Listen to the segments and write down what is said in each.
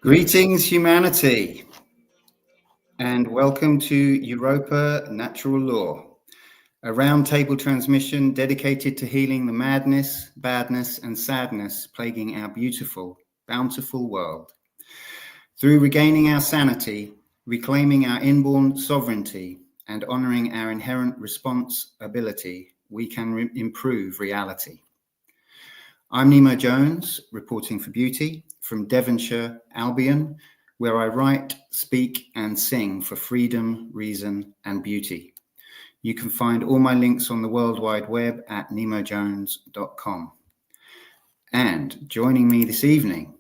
Greetings, humanity, and welcome to Europa Natural Law, a roundtable transmission dedicated to healing the madness, badness, and sadness plaguing our beautiful, bountiful world. Through regaining our sanity, reclaiming our inborn sovereignty, and honoring our inherent responsibility, we can improve reality. I'm Nemo Jones, reporting for Beauty from Devonshire, Albion, where I write, speak, and sing for freedom, reason, and beauty. You can find all my links on the World Wide Web at nemojones.com. And joining me this evening,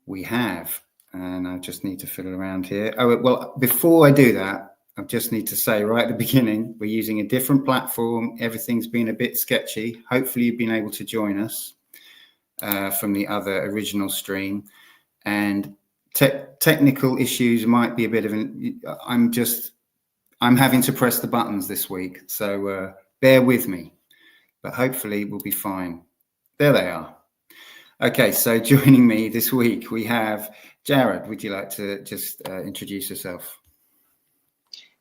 we have, and I just need to fiddle around here. Oh, well, before I do that, I just need to say right at the beginning, we're using a different platform. Everything's been a bit sketchy. Hopefully you've been able to join us from the other original stream. And technical issues might be a bit of an, I'm having to press the buttons this week. So bear with me, but hopefully we'll be fine. There they are. Okay, so joining me this week, we have Jared. Would you like to just introduce yourself?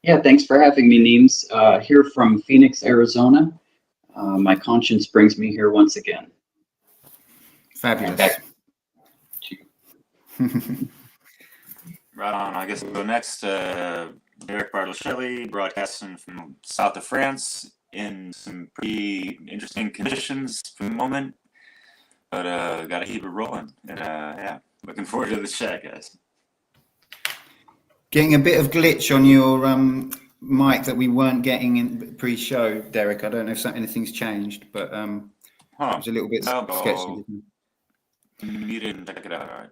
Yeah, thanks for having me, Neems. Here from Phoenix, Arizona. My conscience brings me here once again. Fabulous. Right on. I guess we'll go next. Derek Bartolcelli, broadcasting from south of France in some pretty interesting conditions for the moment. But got to keep it rolling. And yeah, looking forward to the chat, guys. Getting a bit of glitch on your mic that we weren't getting in pre-show, Derek. I don't know if anything's changed, but it was a little bit sketchy. Mute and check it out. All right.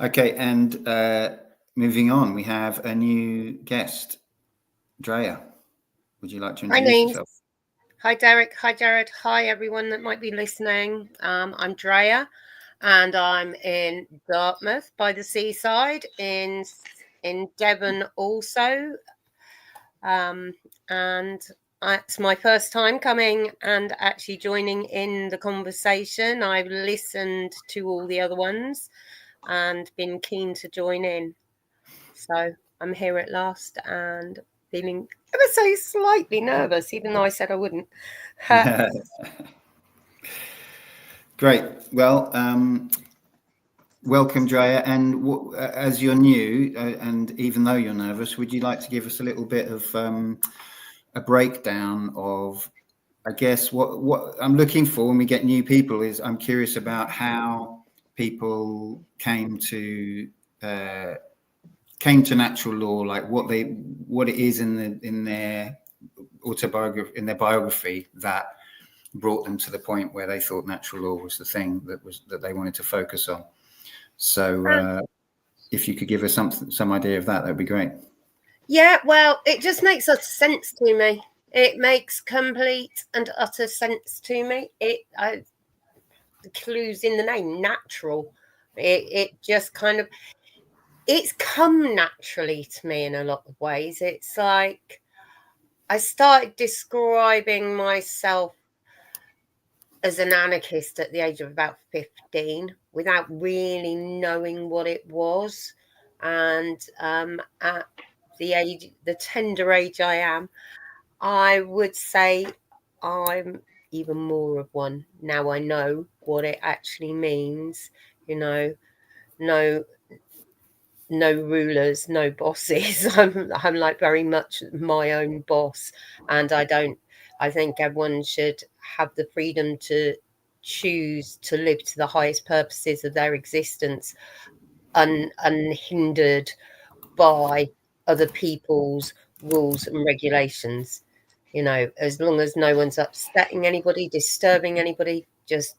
Okay, and moving on, we have a new guest, Drea. Would you like to introduce yourself? Hi, Derek. Hi, Jared. Hi, everyone that might be listening. I'm Drea. And I'm in Dartmouth by the seaside in Devon also. And it's my first time coming and actually joining in the conversation. I've listened to all the other ones and been keen to join in. So I'm here at last and feeling ever so slightly nervous, even though I said I wouldn't. Great. Well, welcome, Drea. And as you're new, and even though you're nervous, would you like to give us a little bit of a breakdown of, I guess, what I'm looking for when we get new people is I'm curious about how people came to natural law, like what it is in their autobiography, in their biography that brought them to the point where they thought natural law was the thing that they wanted to focus on. So if you could give us some idea of that, that'd be great. Yeah, well, it just makes sense to me. It makes complete and utter sense to me. The clues in the name, natural. It just kind of, it's come naturally to me in a lot of ways. It's like I started describing myself as an anarchist at the age of about 15 without really knowing what it was. And at the tender age I am, I would say I'm even more of one. Now I know what it actually means, no rulers, no bosses. I'm like very much my own boss. And I think everyone should have the freedom to choose to live to the highest purposes of their existence, unhindered by other people's rules and regulations. As long as no one's upsetting anybody, disturbing anybody, just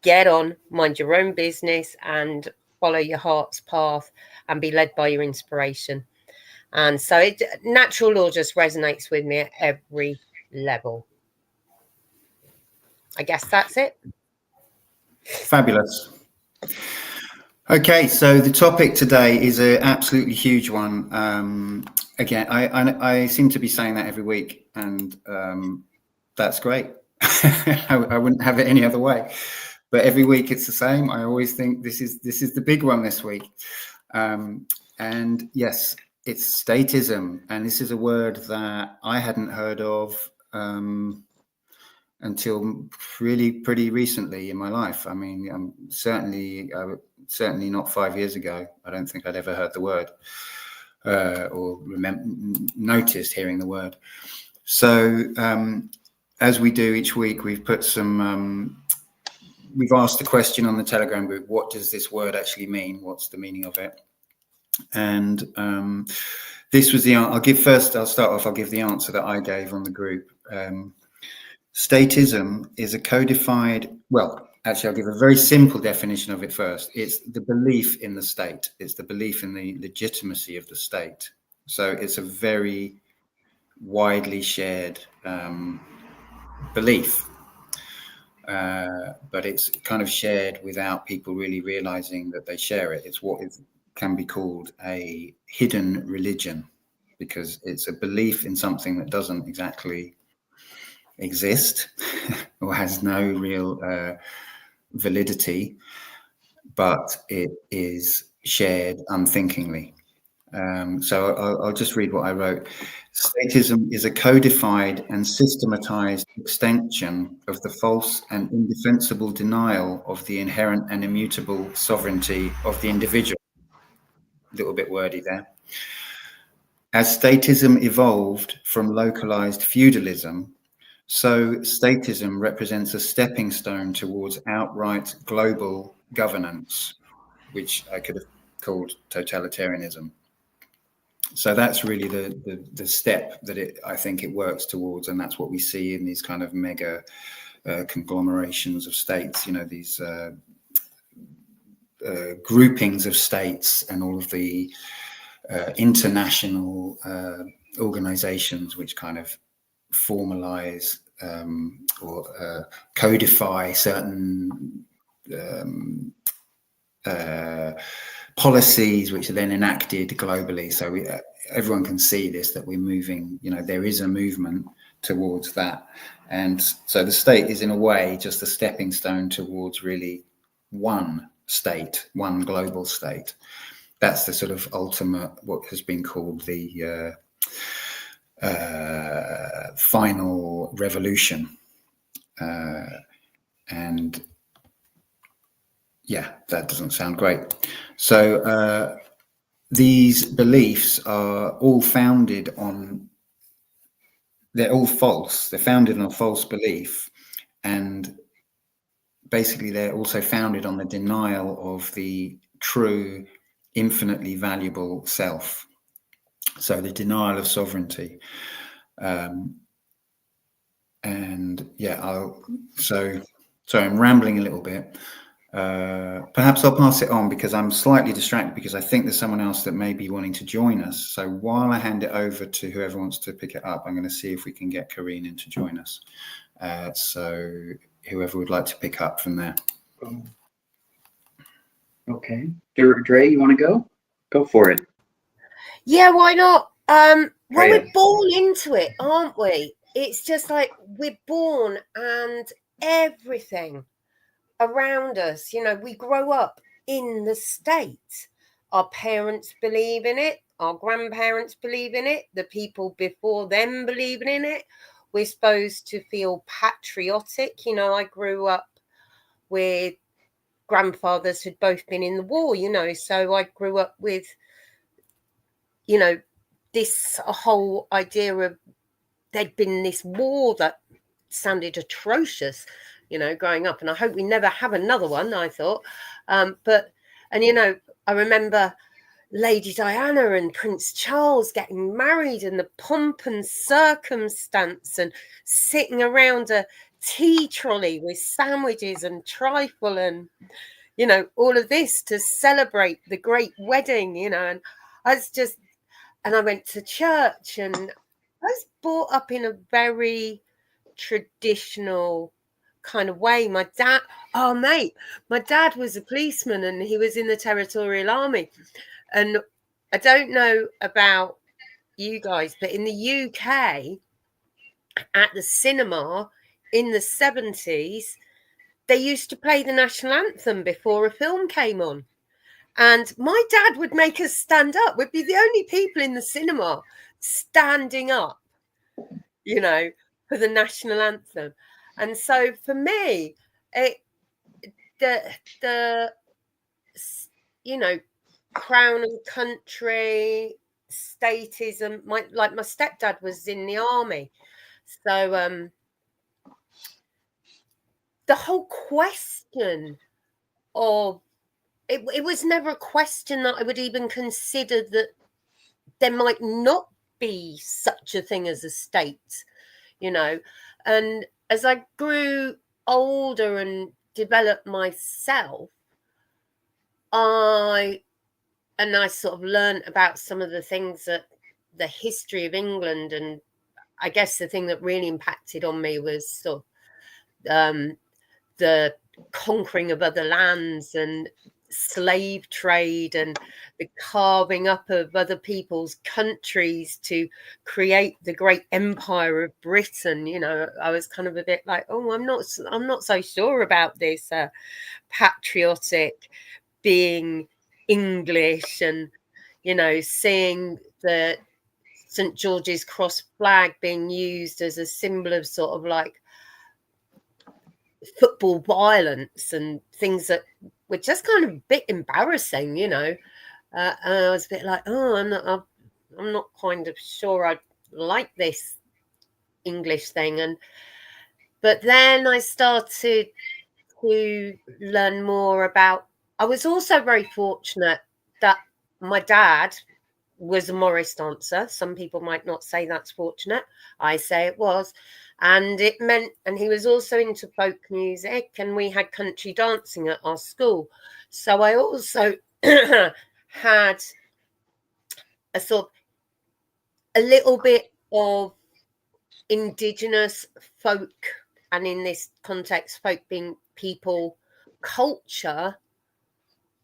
get on, mind your own business and follow your heart's path and be led by your inspiration. And so natural law just resonates with me at every level. I guess that's it. Fabulous. Okay, so the topic today is an absolutely huge one. Again, I seem to be saying that every week, and that's great. I wouldn't have it any other way. but every week it's the same. I always think this is the big one this week. And yes, it's statism. And this is a word that I hadn't heard of until really pretty recently in my life. I mean, certainly not 5 years ago. I don't think I'd ever heard the word or noticed hearing the word. So as we do each week, we've put some, we've asked the question on the Telegram group, what does this word actually mean? What's the meaning of it? And this was the, I'll give the answer that I gave on the group. Statism is a codified, well, actually, I'll give a very simple definition of it first. It's the belief in the state. It's the belief in the legitimacy of the state. So it's a very widely shared belief, but it's kind of shared without people really realizing that they share it. It's what can be called a hidden religion, because it's a belief in something that doesn't exactly exist or has no real validity, but it is shared unthinkingly. So I'll just read what I wrote. Statism is a codified and systematized extension of the false and indefensible denial of the inherent and immutable sovereignty of the individual. A little bit wordy there. As statism evolved from localized feudalism, so statism represents a stepping stone towards outright global governance, which I could have called totalitarianism. So that's really the step that I think it works towards, and that's what we see in these kind of mega conglomerations of states, you know, these groupings of states and all of the international organizations which kind of formalize or codify certain policies which are then enacted globally. So everyone can see this, that we're moving, you know, there is a movement towards that. And so the state is in a way just a stepping stone towards really one state, one global state. That's the sort of ultimate, what has been called the final revolution. And yeah, that doesn't sound great. So these beliefs are all founded on, they're all false. They're founded on a false belief. And basically they're also founded on the denial of the true, infinitely valuable self. So the denial of sovereignty. And yeah, so I'm rambling a little bit. Perhaps I'll pass it on because I'm slightly distracted because I think there's someone else that may be wanting to join us. So while I hand it over to whoever wants to pick it up, I'm going to see if we can get Karine in to join us. So whoever would like to pick up from there. Okay. Dre, you want to go? Go for it. Yeah, why not? Well, we're born into it, aren't we? It's just like we're born and everything around us, you know, we grow up in the state. Our parents believe in it, our grandparents believe in it, the people before them believe in it. We're supposed to feel patriotic. You know, I grew up with grandfathers who'd both been in the war, you know, so I grew up with, you know, this whole idea of there'd been this war that sounded atrocious, you know, growing up, and I hope we never have another one, I thought. And you know, I remember Lady Diana and Prince Charles getting married and the pomp and circumstance and sitting around a tea trolley with sandwiches and trifle and, you know, all of this to celebrate the great wedding, you know. And I went to church, and I was brought up in a very traditional kind of way. My dad was a policeman and he was in the Territorial Army. And I don't know about you guys, but in the UK, at the cinema in the 70s, they used to play the national anthem before a film came on. And my dad would make us stand up. We'd be the only people in the cinema standing up, you know, for the national anthem. And so for me, the you know, crown and country, statism, my stepdad was in the army. So the whole question of it was never a question that I would even consider that there might not be such a thing as a state, you know. And as I grew older and developed myself, I sort of learned about some of the things that the history of England, and I guess the thing that really impacted on me was sort of the conquering of other lands and slave trade and the carving up of other people's countries to create the great empire of Britain. You know, I was kind of a bit like, oh, I'm not so sure about this patriotic being English, and, you know, seeing the St. George's Cross flag being used as a symbol of sort of like football violence and things that were just kind of a bit embarrassing, you know. And I was a bit like, oh, I'm not kind of sure I like this English thing. But then I started to learn more about. I was also very fortunate that my dad was a Morris dancer. Some people might not say that's fortunate. I say it was. And it meant, and he was also into folk music, and we had country dancing at our school. So I also had a sort of a little bit of indigenous folk, and in this context, folk being people, culture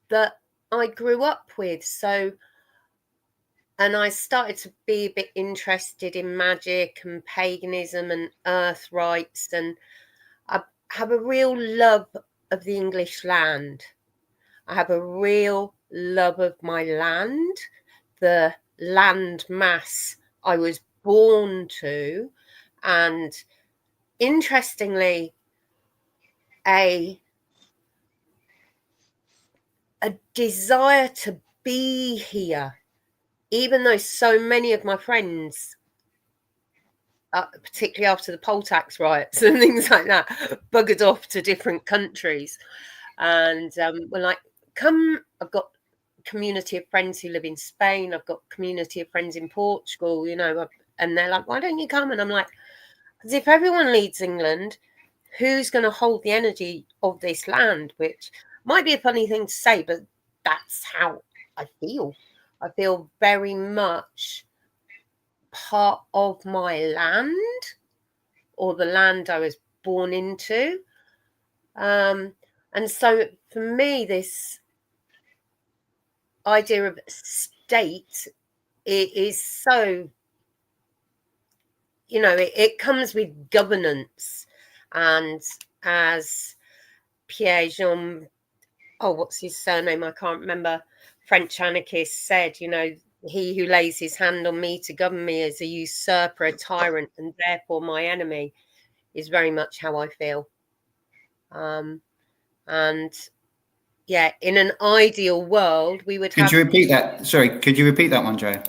that I grew up with. So, and I started to be a bit interested in magic and paganism and earth rites, and I have a real love of the English land. I have a real love of my land, the land mass I was born to, and interestingly, a desire to be here, even though so many of my friends, particularly after the poll tax riots and things like that, buggered off to different countries. And we're like, come, I've got a community of friends who live in Spain. I've got a community of friends in Portugal, you know, and they're like, why don't you come? And I'm like, because if everyone leaves England, who's going to hold the energy of this land? Which might be a funny thing to say, but that's how I feel. I feel very much part of my land, or the land I was born into. And so for me, this idea of state, it is so, you know, it comes with governance. And as Pierre-Jean, what's his surname? I can't remember. French anarchist said, you know, he who lays his hand on me to govern me is a usurper, a tyrant, and therefore my enemy, is very much how I feel. And yeah, in an ideal world, we would have... Could you repeat that? Sorry, could you repeat that one, Jo?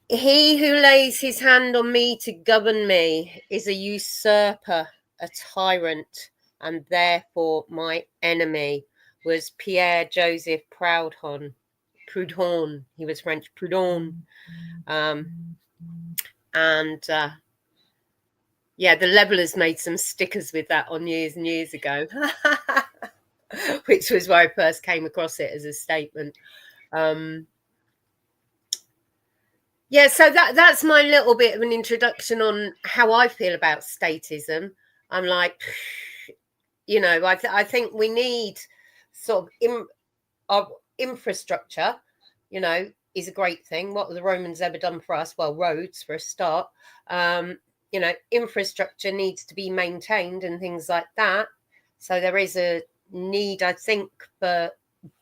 He who lays his hand on me to govern me is a usurper, a tyrant, and therefore my enemy, was Pierre-Joseph Proudhon. He was French, Proudhon. Yeah, the Levelers made some stickers with that on years and years ago, which was where I first came across it as a statement. Yeah, so that's my little bit of an introduction on how I feel about statism. I'm like, you know, I think we need sort of infrastructure, you know, is a great thing. What have the Romans ever done for us? Well, roads for a start. you know, infrastructure needs to be maintained and things like that. So there is a need, I think, for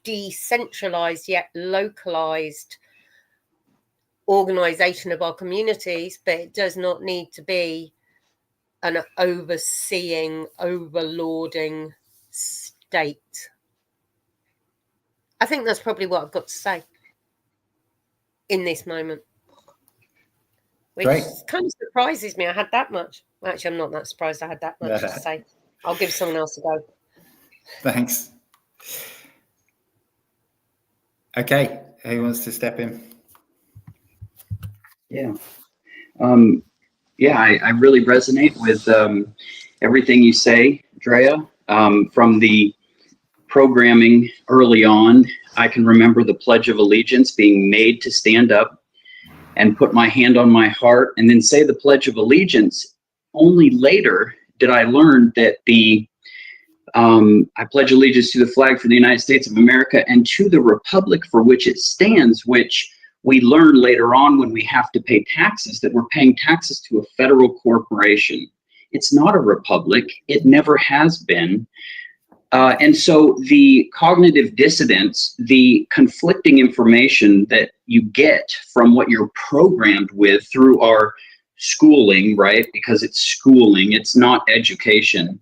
decentralized yet localized organization of our communities, but it does not need to be an overseeing, overlording state. I think that's probably what I've got to say in this moment, which Great. kind of surprises me. I had that much. Actually, I'm not that surprised I had that much to say. I'll give someone else a go. Thanks. Okay, who wants to step in? Yeah. I really resonate with everything you say, Drea. From the programming early on, I can remember the Pledge of Allegiance being made to stand up and put my hand on my heart and then say the Pledge of Allegiance. Only later did I learn that I pledge allegiance to the flag for the United States of America and to the republic for which it stands, which we learn later on when we have to pay taxes, that we're paying taxes to a federal corporation. It's not a republic. It never has been. And so the cognitive dissonance, the conflicting information that you get from what you're programmed with through our schooling, right? Because it's schooling, it's not education.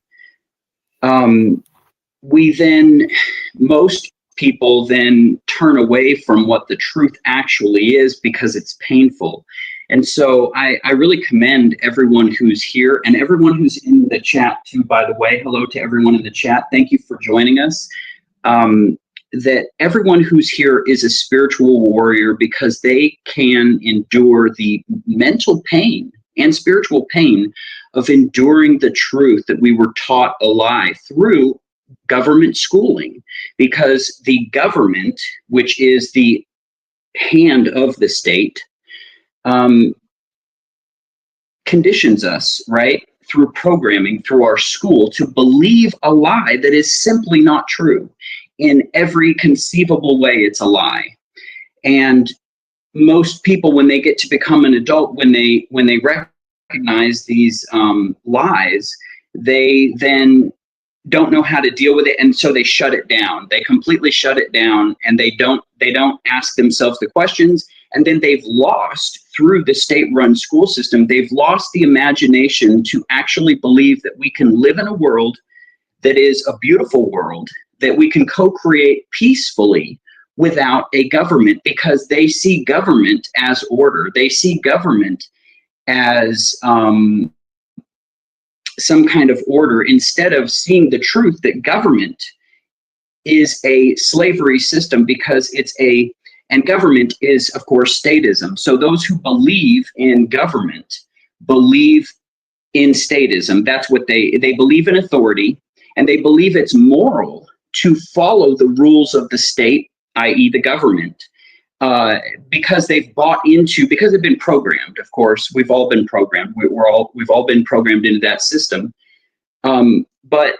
Most people then turn away from what the truth actually is because it's painful. And so I really commend everyone who's here and everyone who's in the chat too, by the way. Hello to everyone in the chat. Thank you for joining us. That everyone who's here is a spiritual warrior because they can endure the mental pain and spiritual pain of enduring the truth that we were taught a lie through government schooling, because the government, which is the hand of the state, conditions us, right, through programming, through our school, to believe a lie that is simply not true. In every conceivable way, it's a lie. And most people, when they get to become an adult, when they recognize these lies, they then don't know how to deal with it, and so they shut it down. They completely shut it down, and they don't ask themselves the questions. And then they've lost, through the state-run school system, they've lost the imagination to actually believe that we can live in a world that is a beautiful world, that we can co-create peacefully without a government, because they see government as order. They see government as some kind of order, instead of seeing the truth that government is a slavery system, because and government is, of course, statism. So those who believe in government believe in statism. That's what they believe in authority, and they believe it's moral to follow the rules of the state, i.e. the government, because they've bought into, because they've been programmed. Of course, we've all been programmed. We've all been programmed into that system, but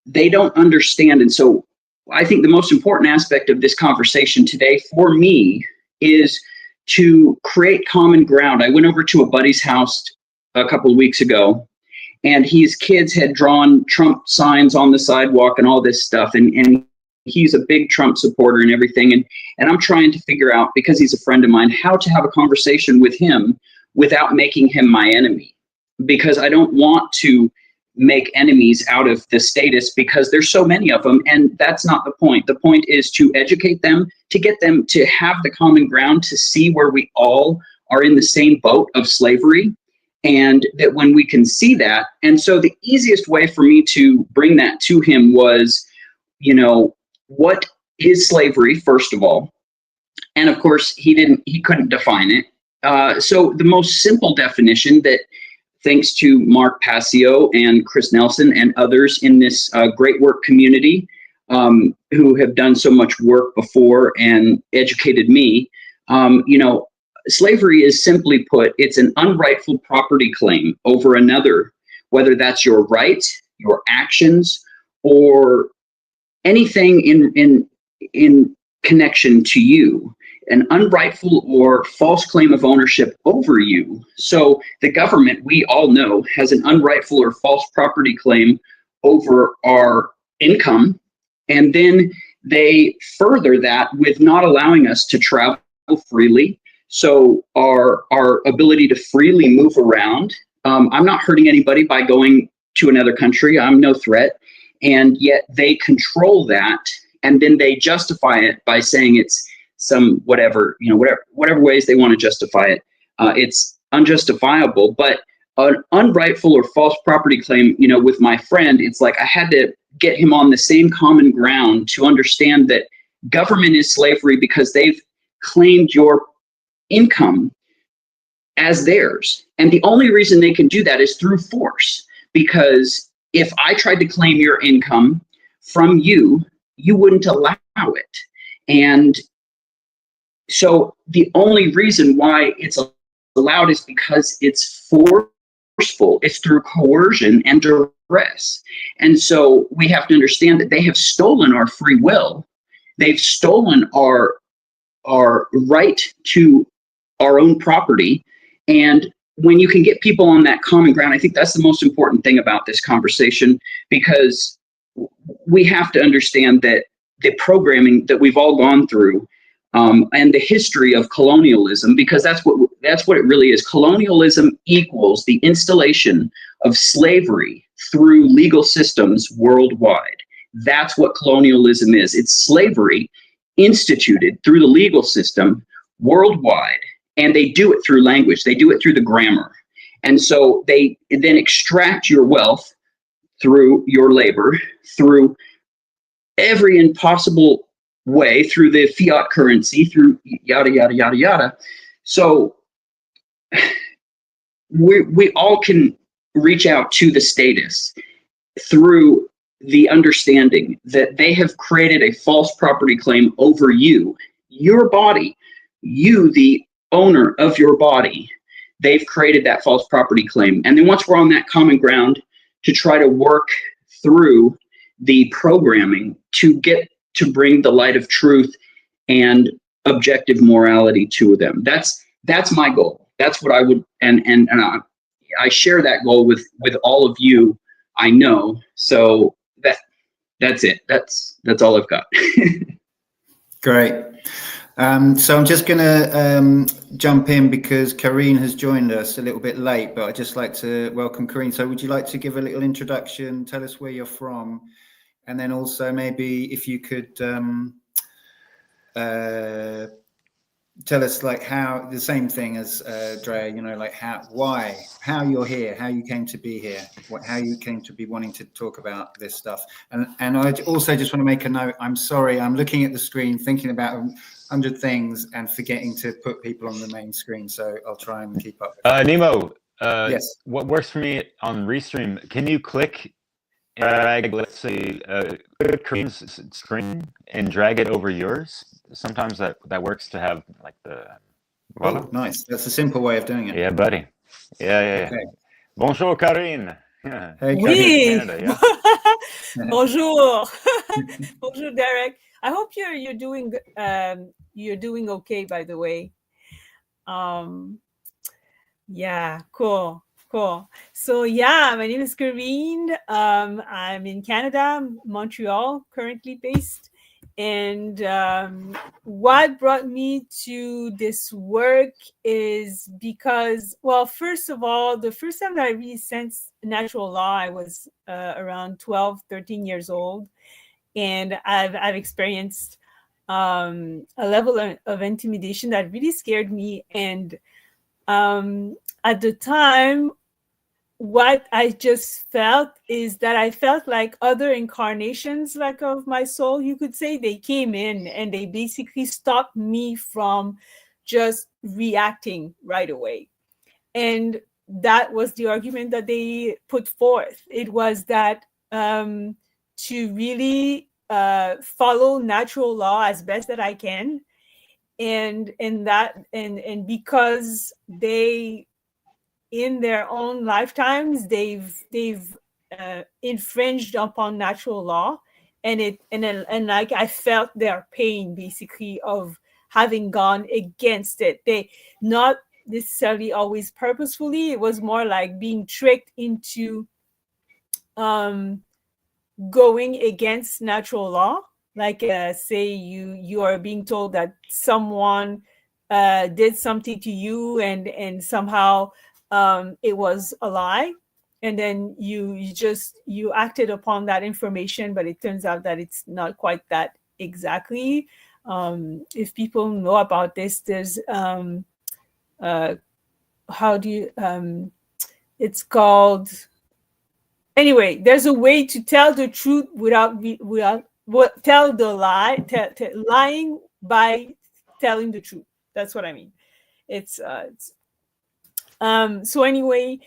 they don't understand. And so I think the most important aspect of this conversation today for me is to create common ground. I went over to a buddy's house a couple of weeks ago, and his kids had drawn Trump signs on the sidewalk and all this stuff. And he's a big Trump supporter and everything. And I'm trying to figure out, because he's a friend of mine, how to have a conversation with him without making him my enemy. Because I don't want to make enemies out of the status, because there's so many of them, and that's not the point. The point is to educate them, to get them to have the common ground, to see where we all are in the same boat of slavery, and that when we can see that. And so the easiest way for me to bring that to him was, what is slavery, first of all? And of course, he couldn't define it. So the most simple definition, that thanks to Mark PASSIO and KRIS Nelson and others in this great work community, who have done so much work before and educated me, slavery is, simply put, it's an unrightful property claim over another, whether that's your right, your actions, or anything in connection to you. an unrightful or false claim of ownership over you. So the government, we all know, has an unrightful or false property claim over our income. And then they further that with not allowing us to travel freely. So our ability to freely move around. I'm not hurting anybody by going to another country. I'm no threat. And yet they control that, and then they justify it by saying it's some whatever ways they want to justify it. It's unjustifiable. But an unrightful or false property claim, with my friend, it's like I had to get him on the same common ground to understand that government is slavery because they've claimed your income as theirs. And the only reason they can do that is through force, because if I tried to claim your income from you, you wouldn't allow it. And so the only reason why it's allowed is because it's forceful. It's through coercion and duress. And so we have to understand that they have stolen our free will. They've stolen our right to our own property. And when you can get people on that common ground, I think that's the most important thing about this conversation, because we have to understand that the programming that we've all gone through, and the history of colonialism, because that's what it really is. Colonialism equals the installation of slavery through legal systems worldwide. That's what colonialism is. It's slavery instituted through the legal system worldwide. And they do it through language. They do it through the grammar. And so they then extract your wealth through your labor, through every impossible way, through the fiat currency, through yada, yada, yada, yada. So we all can reach out to the statists through the understanding that they have created a false property claim over you, your body, you, the owner of your body. They've created that false property claim. And then once we're on that common ground, to try to work through the programming to get to bring the light of truth and objective morality to them. That's my goal. That's what I would, and I share that goal with all of you, I know. So that's it. That's all I've got. Great. So I'm just going to jump in because Karine has joined us a little bit late, but I'd just like to welcome Karine. So would you like to give a little introduction, tell us where you're from, and then also maybe if you could tell us like how, the same thing as Drea, like how you're here, how you came to be here, how you came to be wanting to talk about this stuff. And I also just want to make a note. I'm sorry, I'm looking at the screen, thinking about 100 things and forgetting to put people on the main screen. So I'll try and keep up. Nemo, yes. What works for me on Restream, can you click, let's say, click Karine's screen and drag it over yours? Sometimes that works to have like the. Voila. Oh, nice. That's a simple way of doing it. Yeah, buddy. Yeah. Okay. Bonjour, Karine. Hey, oui. Canada, yeah? Bonjour. Bonjour, Derek. I hope you're doing okay, by the way. Yeah, cool. So yeah, my name is Karine. I'm in Canada, Montreal, currently based. And what brought me to this work is because, well, first of all, the first time that I really sensed natural law, I was around 12, 13 years old. And I've experienced a level of intimidation that really scared me. And at the time, what I just felt is that I felt like other incarnations, like of my soul, you could say, they came in and they basically stopped me from just reacting right away. And that was the argument that they put forth. It was that to really follow natural law as best that I can, and because they, in their own lifetimes, they've infringed upon natural law, and like I felt their pain, basically, of having gone against it. They not necessarily always purposefully. It was more like being tricked into going against natural law. Like say you are being told that someone did something to you and somehow it was a lie, and then you acted upon that information, but it turns out that it's not quite that exactly. If people know about this, there's how do you it's called, anyway, there's a way to tell the truth without tell the lie, lying by telling the truth. That's what I mean. It's so anyway,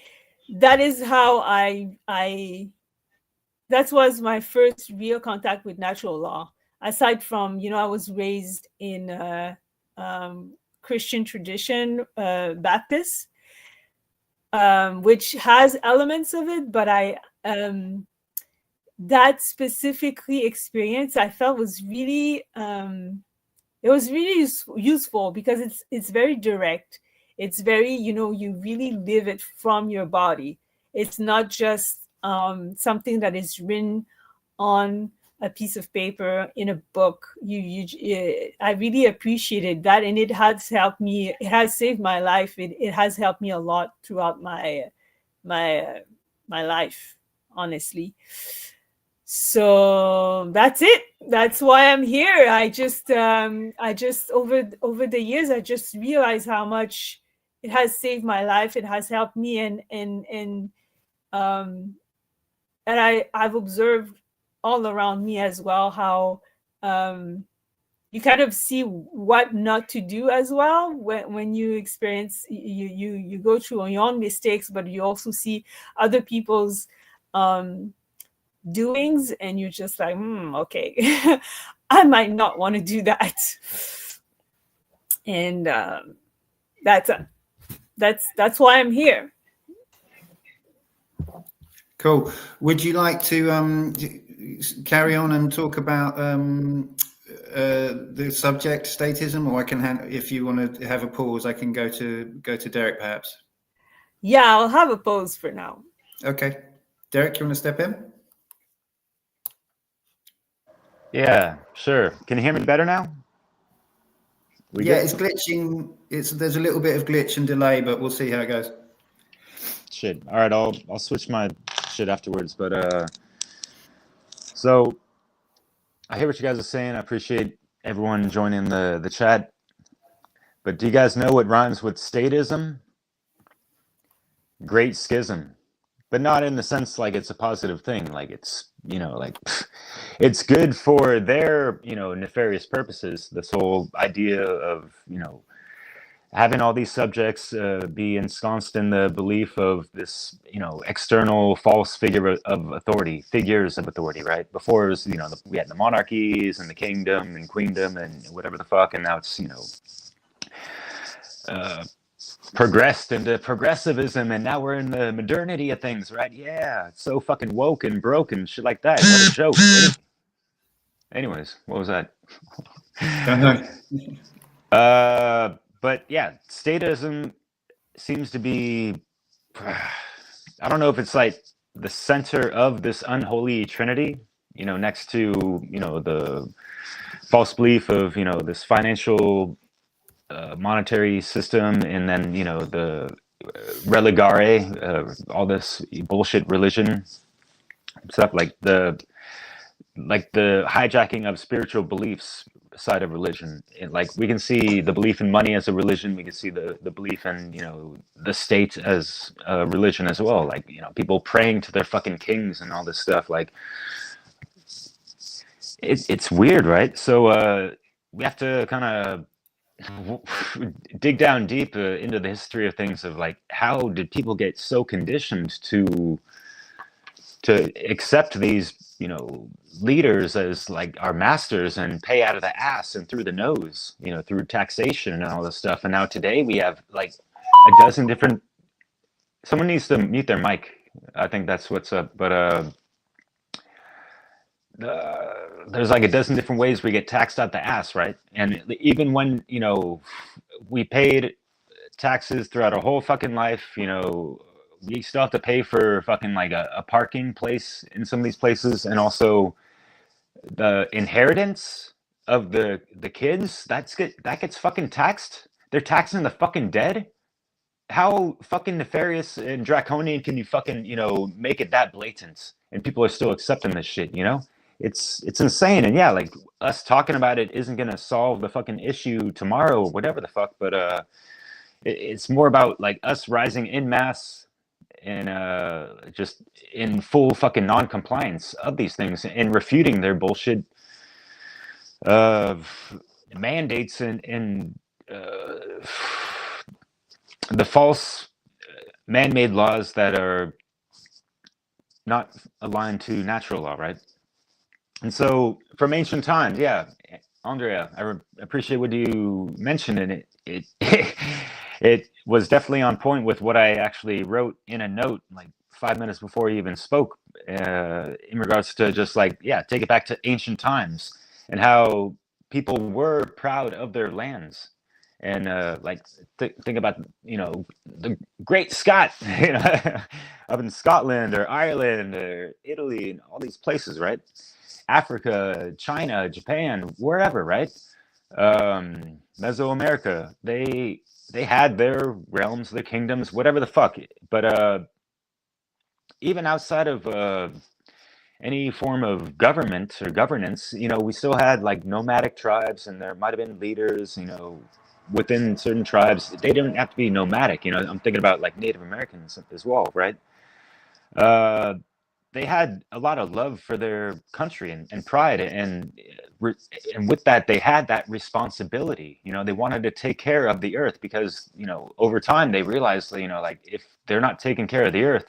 that is how that was my first real contact with natural law. Aside from, I was raised in Christian tradition, Baptist, which has elements of it, but that specifically experience I felt was really useful because it's very direct. It's very, you really live it from your body. It's not just something that is written on a piece of paper in a book. I really appreciated that, and it has helped me. It has saved my life. It has helped me a lot throughout my life, honestly. So that's it. That's why I'm here. I just over the years, I just realized how much it has saved my life. It has helped me, and I've observed all around me as well how you kind of see what not to do as well when you experience, you go through your own mistakes, but you also see other people's doings, and you're just like, okay, I might not want to do that. And that's why I'm here. Cool. Would you like to carry on and talk about the subject statism, or I can if you want to have a pause, I can go to Derek perhaps. Yeah, I'll have a pause for now. Okay, Derek, you want to step in? Yeah, sure. Can you hear me better now? It's glitching. There's a little bit of glitch and delay, but we'll see how it goes. Shit. All right, I'll switch my shit afterwards. But so I hear what you guys are saying. I appreciate everyone joining the chat. But do you guys know what rhymes with statism? Great schism. But not in the sense like it's a positive thing. Like it's, like it's good for their, nefarious purposes. This whole idea of, having all these subjects be ensconced in the belief of this, external false figures of authority, right? Before it was, we had the monarchies and the kingdom and queendom and whatever the fuck, and now it's, progressed into progressivism, and now we're in the modernity of things, right? Yeah, it's so fucking woke and broken, shit like that. What a joke. Anyways, what was that? Don't know. But yeah, statism seems to be, I don't know if it's like the center of this unholy trinity, next to, the false belief of, this financial monetary system, and then, the religare, all this bullshit religion stuff, like the hijacking of spiritual beliefs side of religion. Like we can see the belief in money as a religion, we can see the belief in the state as a religion as well, like people praying to their fucking kings and all this stuff. Like it's weird, right? So we have to kind of dig down deep into the history of things, of like, how did people get so conditioned to accept these leaders as like our masters and pay out of the ass and through the nose, through taxation and all this stuff. And now today we have like a dozen different, someone needs to mute their mic. I think that's what's up. But there's like a dozen different ways we get taxed out the ass, right? And even when, you know, we paid taxes throughout our whole fucking life, you know, we still have to pay for fucking like a parking place in some of these places, and also the inheritance of the kids, that gets fucking taxed. They're taxing the fucking dead. How fucking nefarious and draconian can you fucking, you know, make it that blatant and people are still accepting this shit, you know? It's insane. And yeah, like us talking about it isn't gonna solve the fucking issue tomorrow or whatever the fuck, but it's more about like us rising in mass and just in full fucking non-compliance of these things and refuting their bullshit mandates and the false man-made laws that are not aligned to natural law, right? And so from ancient times, yeah, Andrea, I appreciate what you mentioned, and it was definitely on point with what I actually wrote in a note like 5 minutes before you even spoke, in regards to just like, yeah, take it back to ancient times and how people were proud of their lands. And like think about, you know, the Great Scott, you know, up in Scotland or Ireland or Italy and all these places, right? Africa, China, Japan, wherever, right? Mesoamerica, they had their realms, their kingdoms, whatever the fuck. But even outside of any form of government or governance, you know, we still had like nomadic tribes, and there might have been leaders, you know, within certain tribes. They didn't have to be nomadic, you know. I'm thinking about like Native Americans as well, right? They had a lot of love for their country and pride, and with that they had that responsibility. You know, they wanted to take care of the earth because, you know, over time they realized, you know, like if they're not taking care of the earth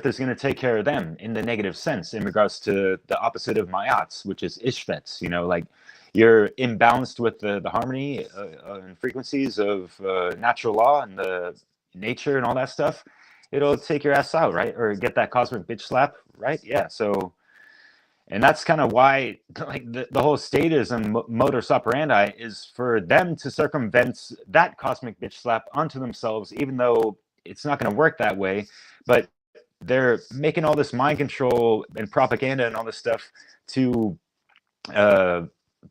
is going to take care of them in the negative sense, in regards to the opposite of Mayats, which is Ishvets. You know, like you're imbalanced with the harmony and frequencies of natural law and the nature and all that stuff. It'll take your ass out, right? Or get that cosmic bitch slap, right? Yeah. So, and that's kind of why, like the whole statism modus operandi is for them to circumvent that cosmic bitch slap onto themselves, even though it's not going to work that way. But they're making all this mind control and propaganda and all this stuff to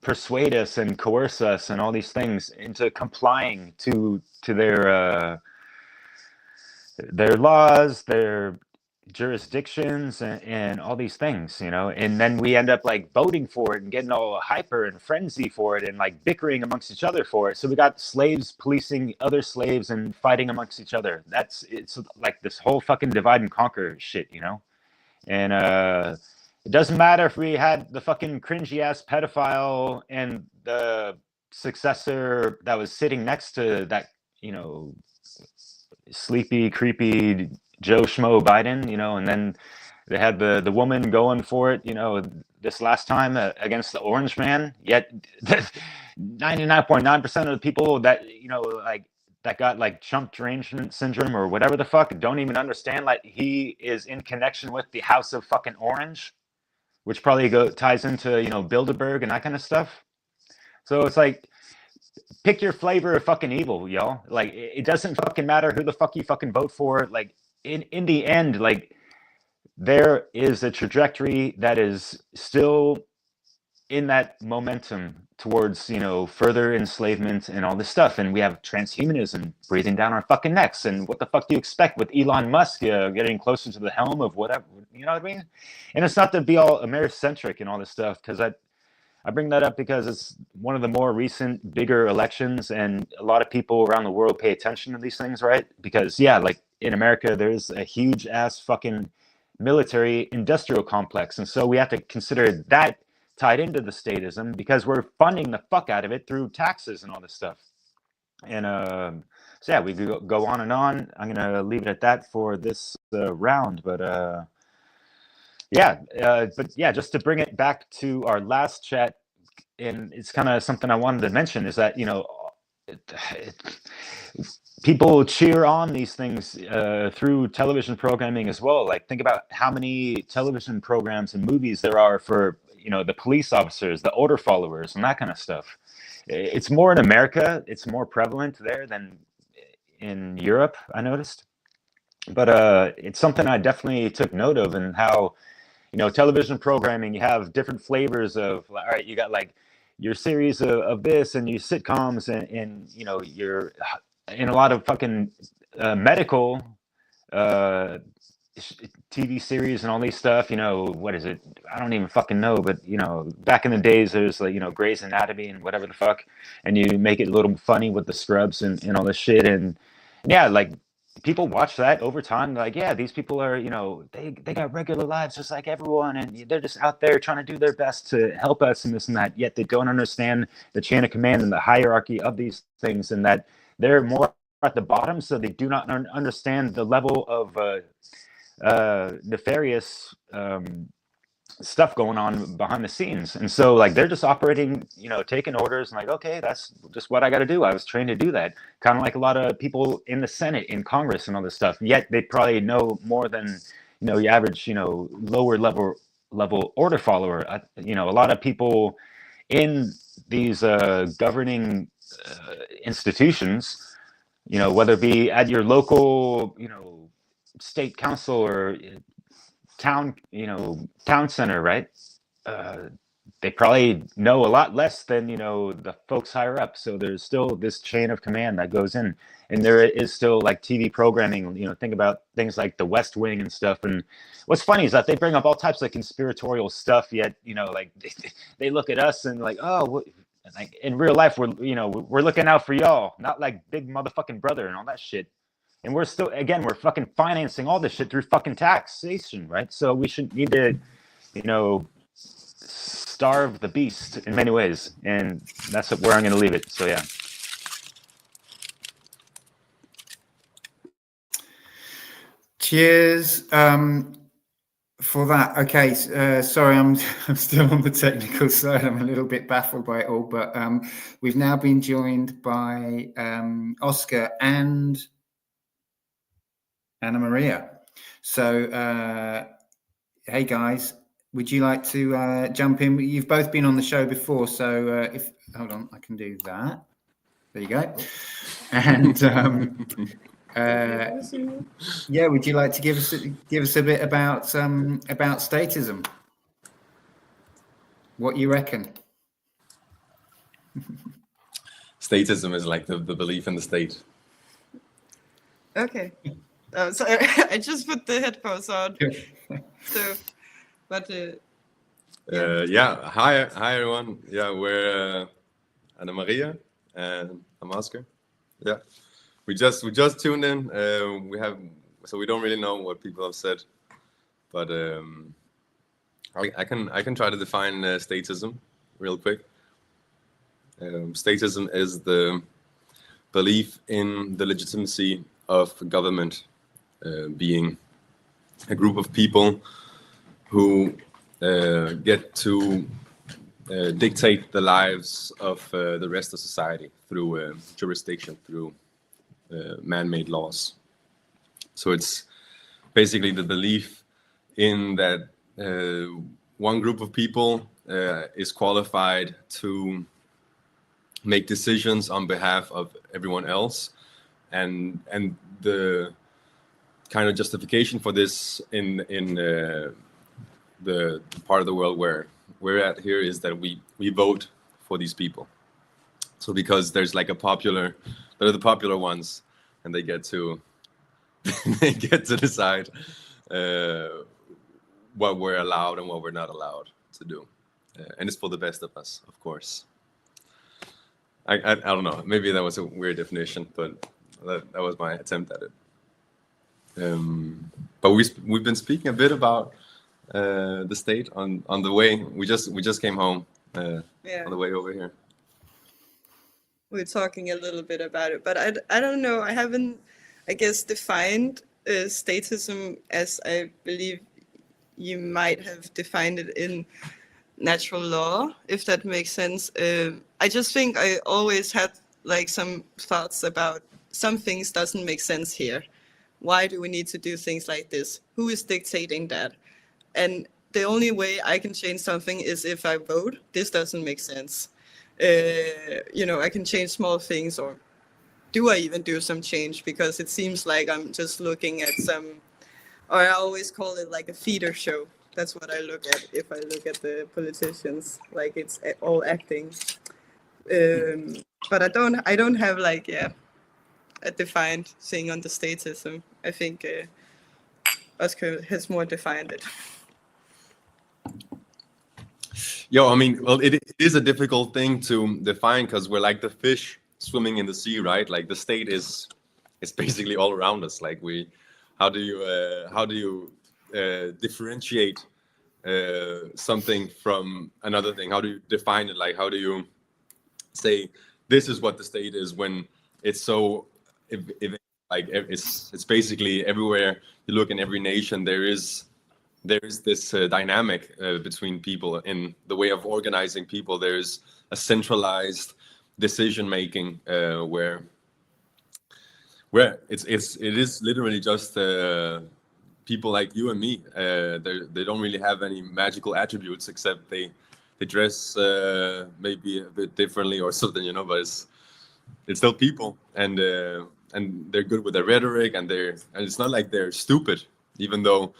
persuade us and coerce us and all these things into complying to their laws, their jurisdictions, and all these things, you know. And then we end up like voting for it and getting all hyper and frenzy for it and like bickering amongst each other for it. So we got slaves policing other slaves and fighting amongst each other. It's like this whole fucking divide and conquer shit, you know. And it doesn't matter if we had the fucking cringy ass pedophile and the successor that was sitting next to that, you know, sleepy, creepy Joe Schmo Biden, you know, and then they had the woman going for it, you know, this last time against the orange man. Yet 99.9% of the people that, you know, like that got like chump derangement syndrome or whatever the fuck don't even understand like he is in connection with the House of fucking Orange, which probably ties into, you know, Bilderberg and that kind of stuff. So it's like, pick your flavor of fucking evil, y'all. Like, it doesn't fucking matter who the fuck you fucking vote for. Like, in the end, like, there is a trajectory that is still in that momentum towards, you know, further enslavement and all this stuff. And we have transhumanism breathing down our fucking necks. And what the fuck do you expect with Elon Musk getting closer to the helm of whatever, you know what I mean? And it's not to be all Americentric and all this stuff, because I bring that up because it's one of the more recent, bigger elections, and a lot of people around the world pay attention to these things, right? Because, yeah, like in America, there's a huge ass fucking military industrial complex. And so we have to consider that tied into the statism, because we're funding the fuck out of it through taxes and all this stuff. And so, yeah, we could go on and on. I'm going to leave it at that for this round. But yeah, just to bring it back to our last chat, and it's kind of something I wanted to mention, is that, you know, people cheer on these things through television programming as well. Like, think about how many television programs and movies there are for the police officers, the order followers, and that kind of stuff. It's more in America. It's more prevalent there than in Europe, I noticed. But it's something I definitely took note of, and how, television programming, you have different flavors of, all right, you got like your series of this, and your sitcoms, and you're in a lot of fucking medical TV series and all these stuff. What is it? I don't even fucking know, but back in the days, there's like, Grey's Anatomy and whatever the fuck, and you make it a little funny with the scrubs and all this shit. And yeah, like, people watch that over time. Like, yeah, these people are, they got regular lives just like everyone, and they're just out there trying to do their best to help us and this and that, yet they don't understand the chain of command and the hierarchy of these things, and that they're more at the bottom, so they do not understand the level of nefarious stuff going on behind the scenes. And so, like, they're just operating, taking orders, and like, okay, that's just what I got to do. I was trained to do that. Kind of like a lot of people in the Senate, in Congress, and all this stuff. Yet they probably know more than, the average, lower level order follower. A lot of people in these governing institutions, whether it be at your local, state council or town center, right? They probably know a lot less than, the folks higher up. So there's still this chain of command that goes in, and there is still like TV programming, think about things like The West Wing and stuff. And what's funny is that they bring up all types of conspiratorial stuff, yet, like they look at us and like, oh, like in real life, we're looking out for y'all, not like Big Motherfucking Brother and all that shit. And we're still, again, we're fucking financing all this shit through fucking taxation, right? So we should need to, starve the beast in many ways. And that's where I'm going to leave it. So, yeah. Cheers for that. Okay, sorry, I'm still on the technical side. I'm a little bit baffled by it all, but we've now been joined by Oscar and Anna Maria. So, hey guys, would you like to jump in? You've both been on the show before, so hold on, I can do that. There you go. And yeah, would you like to give us a bit about statism? What you reckon? Statism is like the belief in the state. Okay. So I just put the headphones on. So, but yeah. Hi everyone. Yeah, we're Anna Maria and I'm Oscar. Yeah, we just tuned in. We don't really know what people have said, but I can try to define statism real quick. Statism is the belief in the legitimacy of government being a group of people who get to dictate the lives of the rest of society through jurisdiction, through man-made laws. So it's basically the belief in that one group of people is qualified to make decisions on behalf of everyone else, and the kind of justification for this in the part of the world where we're at here is that we vote for these people. So because there's like they're the popular ones, and they get to decide what we're allowed and what we're not allowed to do, and it's for the best of us, of course. I don't know, maybe that was a weird definition, but that was my attempt at it. But we've been speaking a bit about the state on the way. We just came home on the way over here. We're talking a little bit about it, but I don't know. I haven't, I guess, defined statism as I believe you might have defined it in natural law, if that makes sense. I just think I always had like some thoughts about some things doesn't make sense here. Why do we need to do things like this? Who is dictating that? And the only way I can change something is if I vote. This doesn't make sense. I can change small things, or do I even do some change? Because it seems like I'm just looking at or I always call it like a feeder show. That's what I look at if I look at the politicians, like it's all acting. But I don't have like a defined thing on the statism. I think Oscar has more defined it. I mean, well, it is a difficult thing to define because we're like the fish swimming in the sea, right? Like the state is basically all around us. Like how do you differentiate something from another thing? How do you define it? Like how do you say this is what the state is when it's so it's basically everywhere you look in every nation there is this dynamic between people in the way of organizing people. There's a centralized decision making where it is literally just people like you and me. They don't really have any magical attributes except they dress maybe a bit differently or something, but it's still people, and they're good with their rhetoric, and it's not like they're stupid, even though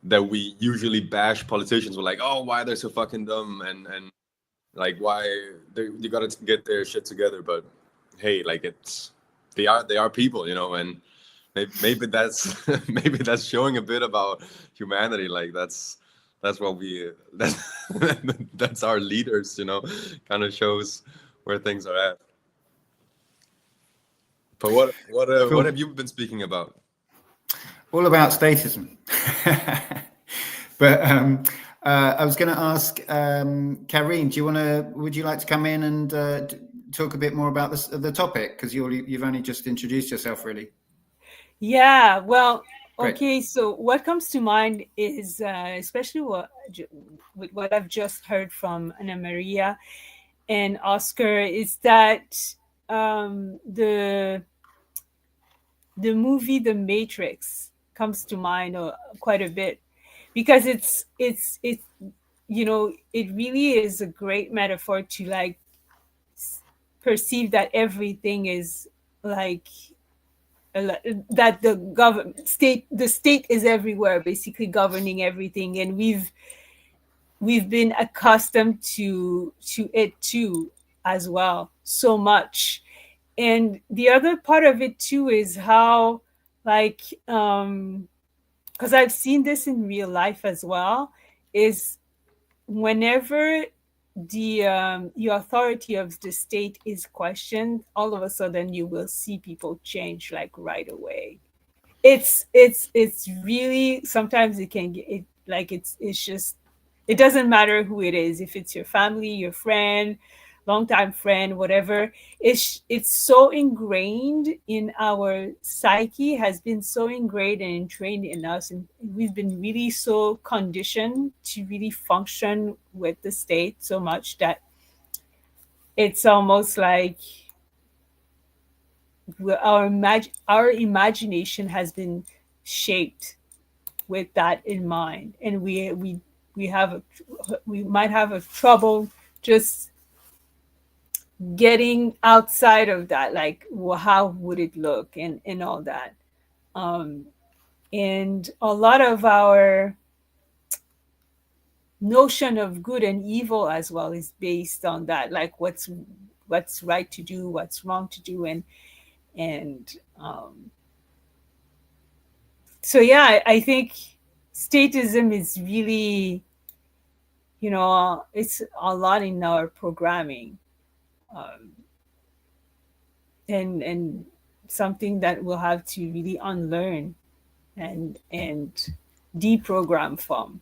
that we usually bash politicians. We're like, oh, why they're so fucking dumb, and like why you gotta get their shit together. But hey, like they are people, and maybe that's maybe that's showing a bit about humanity. Like that's what that's our leaders, kind of shows where things are at. But what have you been speaking about? All about statism. But I was going to ask Karine, would you like to come in and talk a bit more about the topic, because you've only just introduced yourself, really? Yeah, well, Great. Okay, so what comes to mind is especially what I've just heard from Anna Maria and Oscar is that the movie The Matrix comes to mind quite a bit, because it's it really is a great metaphor to like perceive that everything is like that the state is everywhere, basically governing everything, and we've been accustomed to it too as well, so much. And the other part of it too is how, like, because I've seen this in real life as well, is whenever the authority of the state is questioned, all of a sudden you will see people change like right away. It's really, sometimes it can get it's just, it doesn't matter who it is, if it's your family, your friend, longtime friend, whatever. It's so ingrained in our psyche, has been so ingrained and entrained in us, and we've been really so conditioned to really function with the state so much that it's almost like our imagination has been shaped with that in mind, and we might have a trouble just getting outside of that, like, well, how would it look and all that. And a lot of our notion of good and evil as well is based on that, like what's right to do, what's wrong to do, and so yeah, I think statism is really, it's a lot in our programming, and something that we'll have to really unlearn and deprogram from.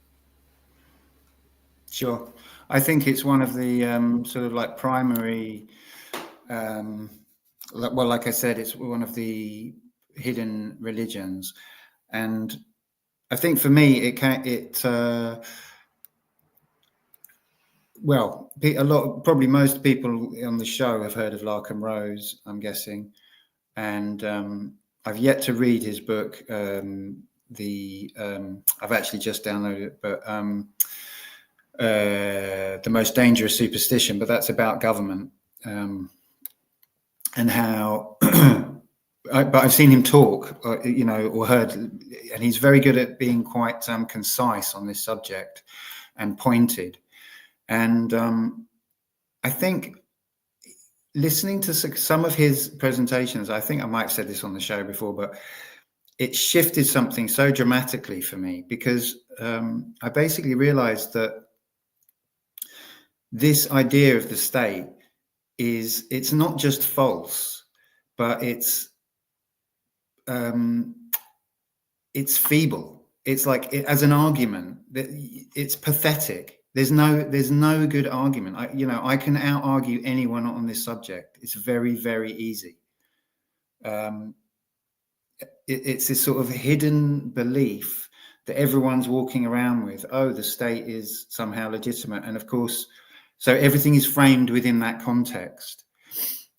Sure. I think it's one of the sort of like primary, well, like I said, it's one of the hidden religions. And I think for me, probably most people on the show have heard of Larkham Rose, I'm guessing. And I've yet to read his book, I've actually just downloaded it, but The Most Dangerous Superstition, but that's about government, and how but I've seen him talk, you know, or heard, and he's very good at being quite concise on this subject and pointed. And I think listening to some of his presentations, I think I might have said this on the show before, but it shifted something so dramatically for me, because I basically realized that this idea of the state it's not just false, but it's feeble. It's like, as an argument, that it's pathetic. There's no good argument. I can out argue anyone on this subject. It's very, very easy. It's this sort of hidden belief that everyone's walking around with. Oh, the state is somehow legitimate, and of course, so everything is framed within that context.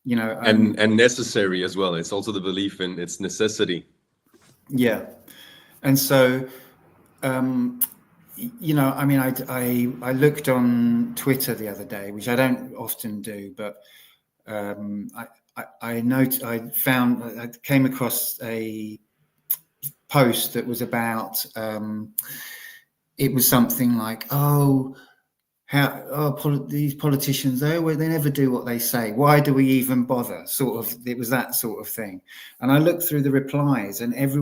You know, and necessary as well. It's also the belief in its necessity. Yeah, and so. You know, I mean, I looked on Twitter the other day, which I don't often do, but I came across a post that was about it was something like, these politicians, they never do what they say. Why do we even bother? Sort of, it was that sort of thing. And I looked through the replies, and every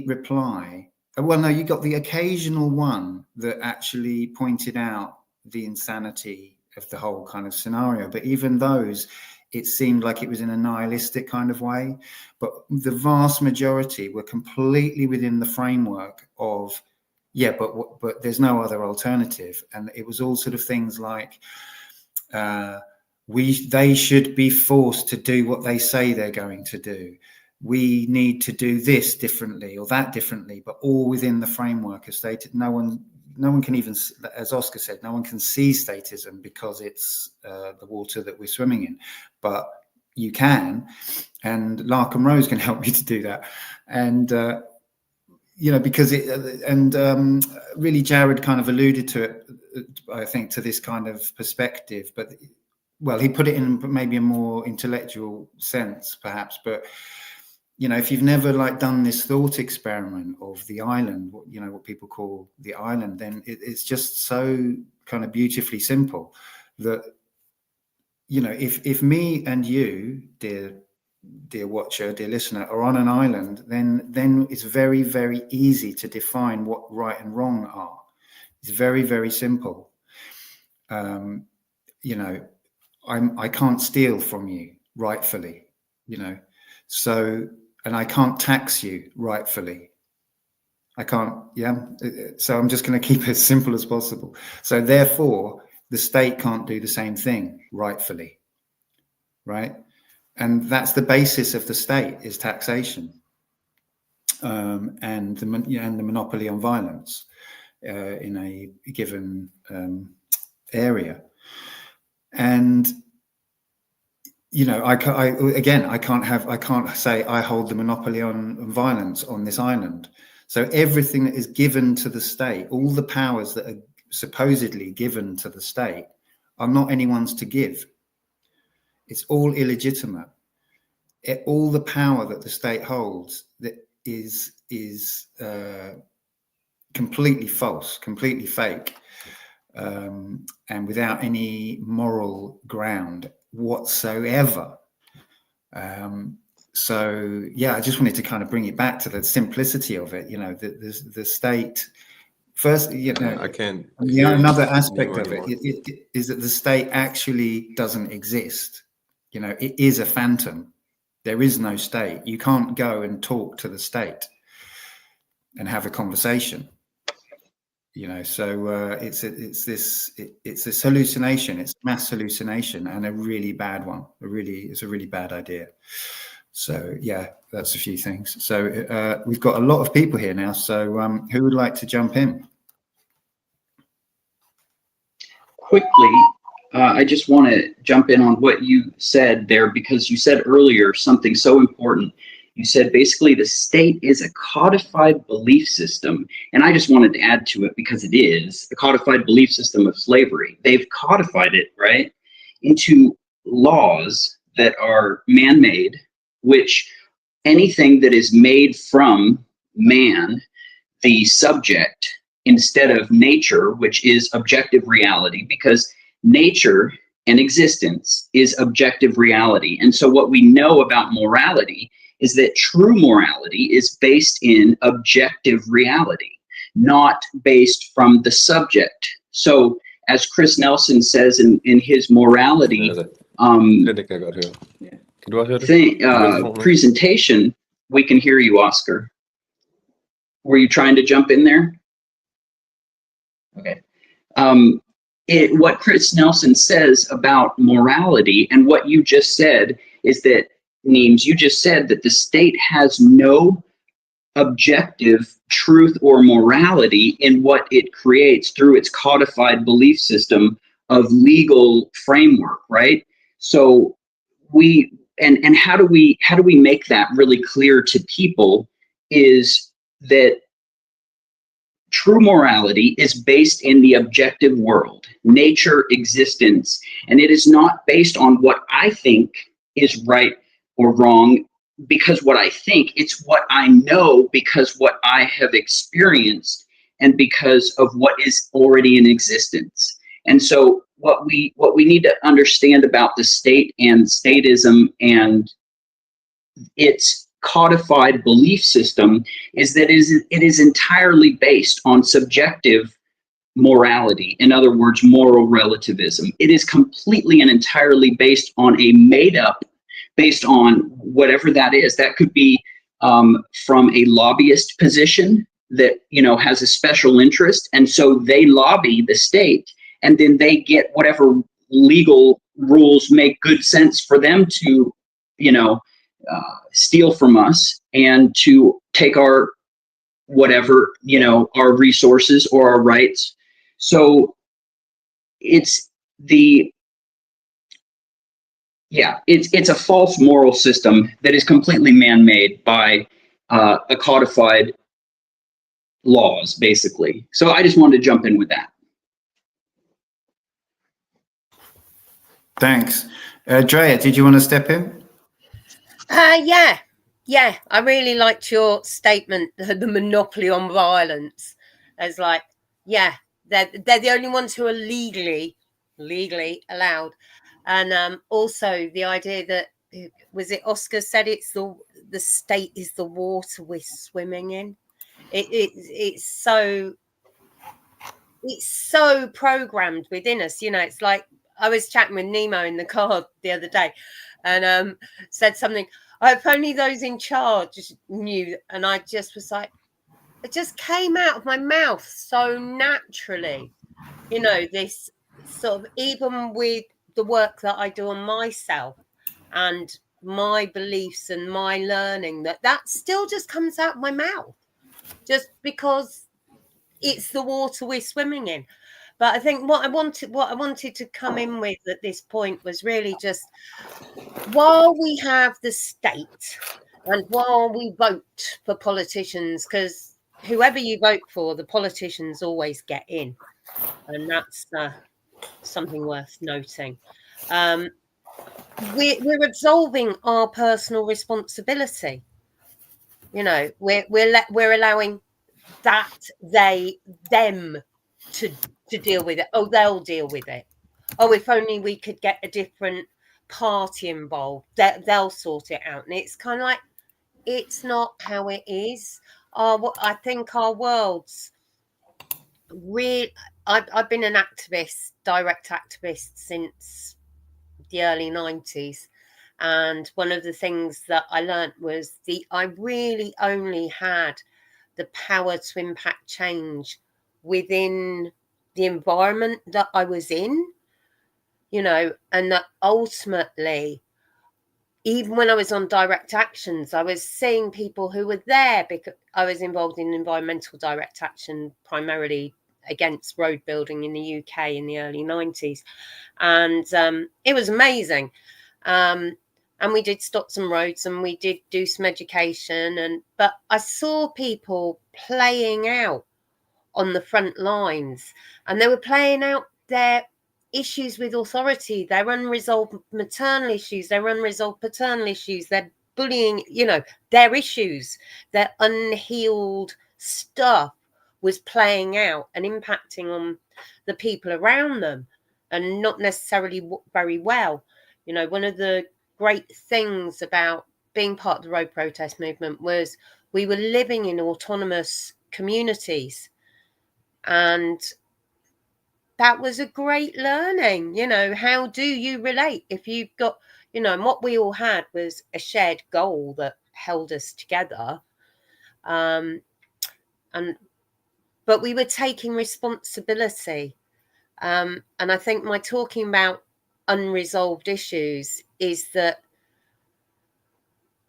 reply. Well, no, you got the occasional one that actually pointed out the insanity of the whole kind of scenario. But even those, it seemed like it was in a nihilistic kind of way. But the vast majority were completely within the framework of, but there's no other alternative. And it was all sort of things like, they should be forced to do what they say they're going to do. We need to do this differently or that differently, but all within the framework of statism. No one can even, as Oscar said, no one can see statism because it's the water that we're swimming in. But you can, and Larkham Rose can help you to do that. And you know, because really Jared kind of alluded to it, I think, to this kind of perspective. But well, he put it in maybe a more intellectual sense, perhaps, but. You know, if you've never done this thought experiment of the island, you know, what people call the island, then it's just so kind of beautifully simple that, you know, if me and you, dear watcher, dear listener, are on an island, then it's very, very easy to define what right and wrong are. It's very, very simple. You know, I can't steal from you rightfully, you know, so. And I can't tax you rightfully. I can't, So I'm just going to keep it as simple as possible. So therefore, the state can't do the same thing rightfully, right? And that's the basis of the state, is taxation, and the monopoly on violence in a given area. And you know, I can't say I hold the monopoly on violence on this island. So everything that is given to the state, all the powers that are supposedly given to the state, are not anyone's to give. It's all illegitimate. All the power that the state holds that is completely false, completely fake, and without any moral ground whatsoever. So I just wanted to kind of bring it back to the simplicity of it. You know, the state first. You know, I can't. Another aspect of it is that the state actually doesn't exist. You know, it is a phantom. There is no state. You can't go and talk to the state and have a conversation. You know, so it's this hallucination. It's mass hallucination, and a really bad one. It's a really bad idea. So that's a few things. So we've got a lot of people here now. So who would like to jump in? Quickly, I just want to jump in on what you said there, because you said earlier something so important. You said basically the state is a codified belief system. And I just wanted to add to it because it is a codified belief system of slavery. They've codified it, right, into laws that are man-made, which anything that is made from man, the subject, instead of nature, which is objective reality, because nature and existence is objective reality. And so what we know about morality is that true morality is based in objective reality, not based from the subject. So as Chris Nelson says in his morality presentation, we can hear you, Oscar. Were you trying to jump in there? Okay. What Chris Nelson says about morality and what you just said is that, Neems, you just said that the state has no objective truth or morality in what it creates through its codified belief system of legal framework, right? So and how do we make that really clear to people is that true morality is based in the objective world, nature, existence, and it is not based on what I think is right or wrong because what I think, it's what I know because what I have experienced and because of what is already in existence. And so what we need to understand about the state and statism and its codified belief system is that it is entirely based on subjective morality. In other words, moral relativism. It is completely and entirely based on a made-up, based on whatever that is. That could be from a lobbyist position that, you know, has a special interest, and so they lobby the state, and then they get whatever legal rules make good sense for them to, you know, steal from us and to take our whatever, you know, our resources or our rights. So it's it's a false moral system that is completely man-made by a codified laws, basically. So I just wanted to jump in with that. Thanks. Drea, did you want to step in? Yeah, I really liked your statement, the monopoly on violence. As like, yeah, they're the only ones who are legally allowed. And also the idea that, was it Oscar said, it's the state is the water we're swimming in. It's so programmed within us, you know. It's like, I was chatting with Nemo in the car the other day and said something, if only those in charge knew. And I just was like, it just came out of my mouth so naturally, you know, this sort of, even with the work that I do on myself and my beliefs and my learning, that still just comes out of my mouth just because it's the water we're swimming in. But I think what I wanted to come in with at this point was really just, while we have the state and while we vote for politicians, because whoever you vote for, the politicians always get in, and that's something worth noting. We're absolving our personal responsibility. You know, we're allowing that them to deal with it. Oh, they'll deal with it. Oh, if only we could get a different party involved, they'll sort it out. And it's kind of like, it's not how it is. I think our world's really, I've been an activist, direct activist, since the early 90s. And one of the things that I learned was I really only had the power to impact change within the environment that I was in, you know, and that ultimately, even when I was on direct actions, I was seeing people who were there because I was involved in environmental direct action, primarily against road building in the UK in the early 90s. And it was amazing. and we did stop some roads, and we did do some education, but I saw people playing out on the front lines, and they were playing out their issues with authority, their unresolved maternal issues, their unresolved paternal issues, their bullying, their issues, their unhealed stuff was playing out and impacting on the people around them, and not necessarily very well. One of the great things about being part of the road protest movement was we were living in autonomous communities, and that was a great learning. How do you relate if you've got, and what we all had was a shared goal that held us together. But we were taking responsibility. And I think my talking about unresolved issues is that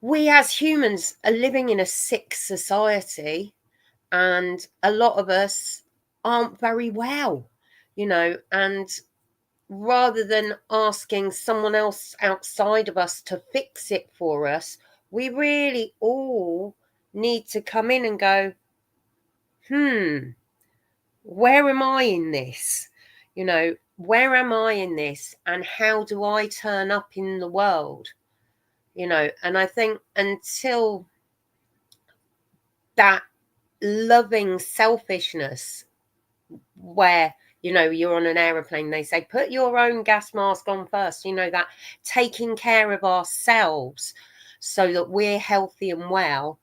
we as humans are living in a sick society, and a lot of us aren't very well, and rather than asking someone else outside of us to fix it for us, we really all need to come in and go, where am I in this? Where am I in this? And how do I turn up in the world? And I think until that loving selfishness, where you're on an aeroplane, they say put your own gas mask on first, that taking care of ourselves so that we're healthy and well,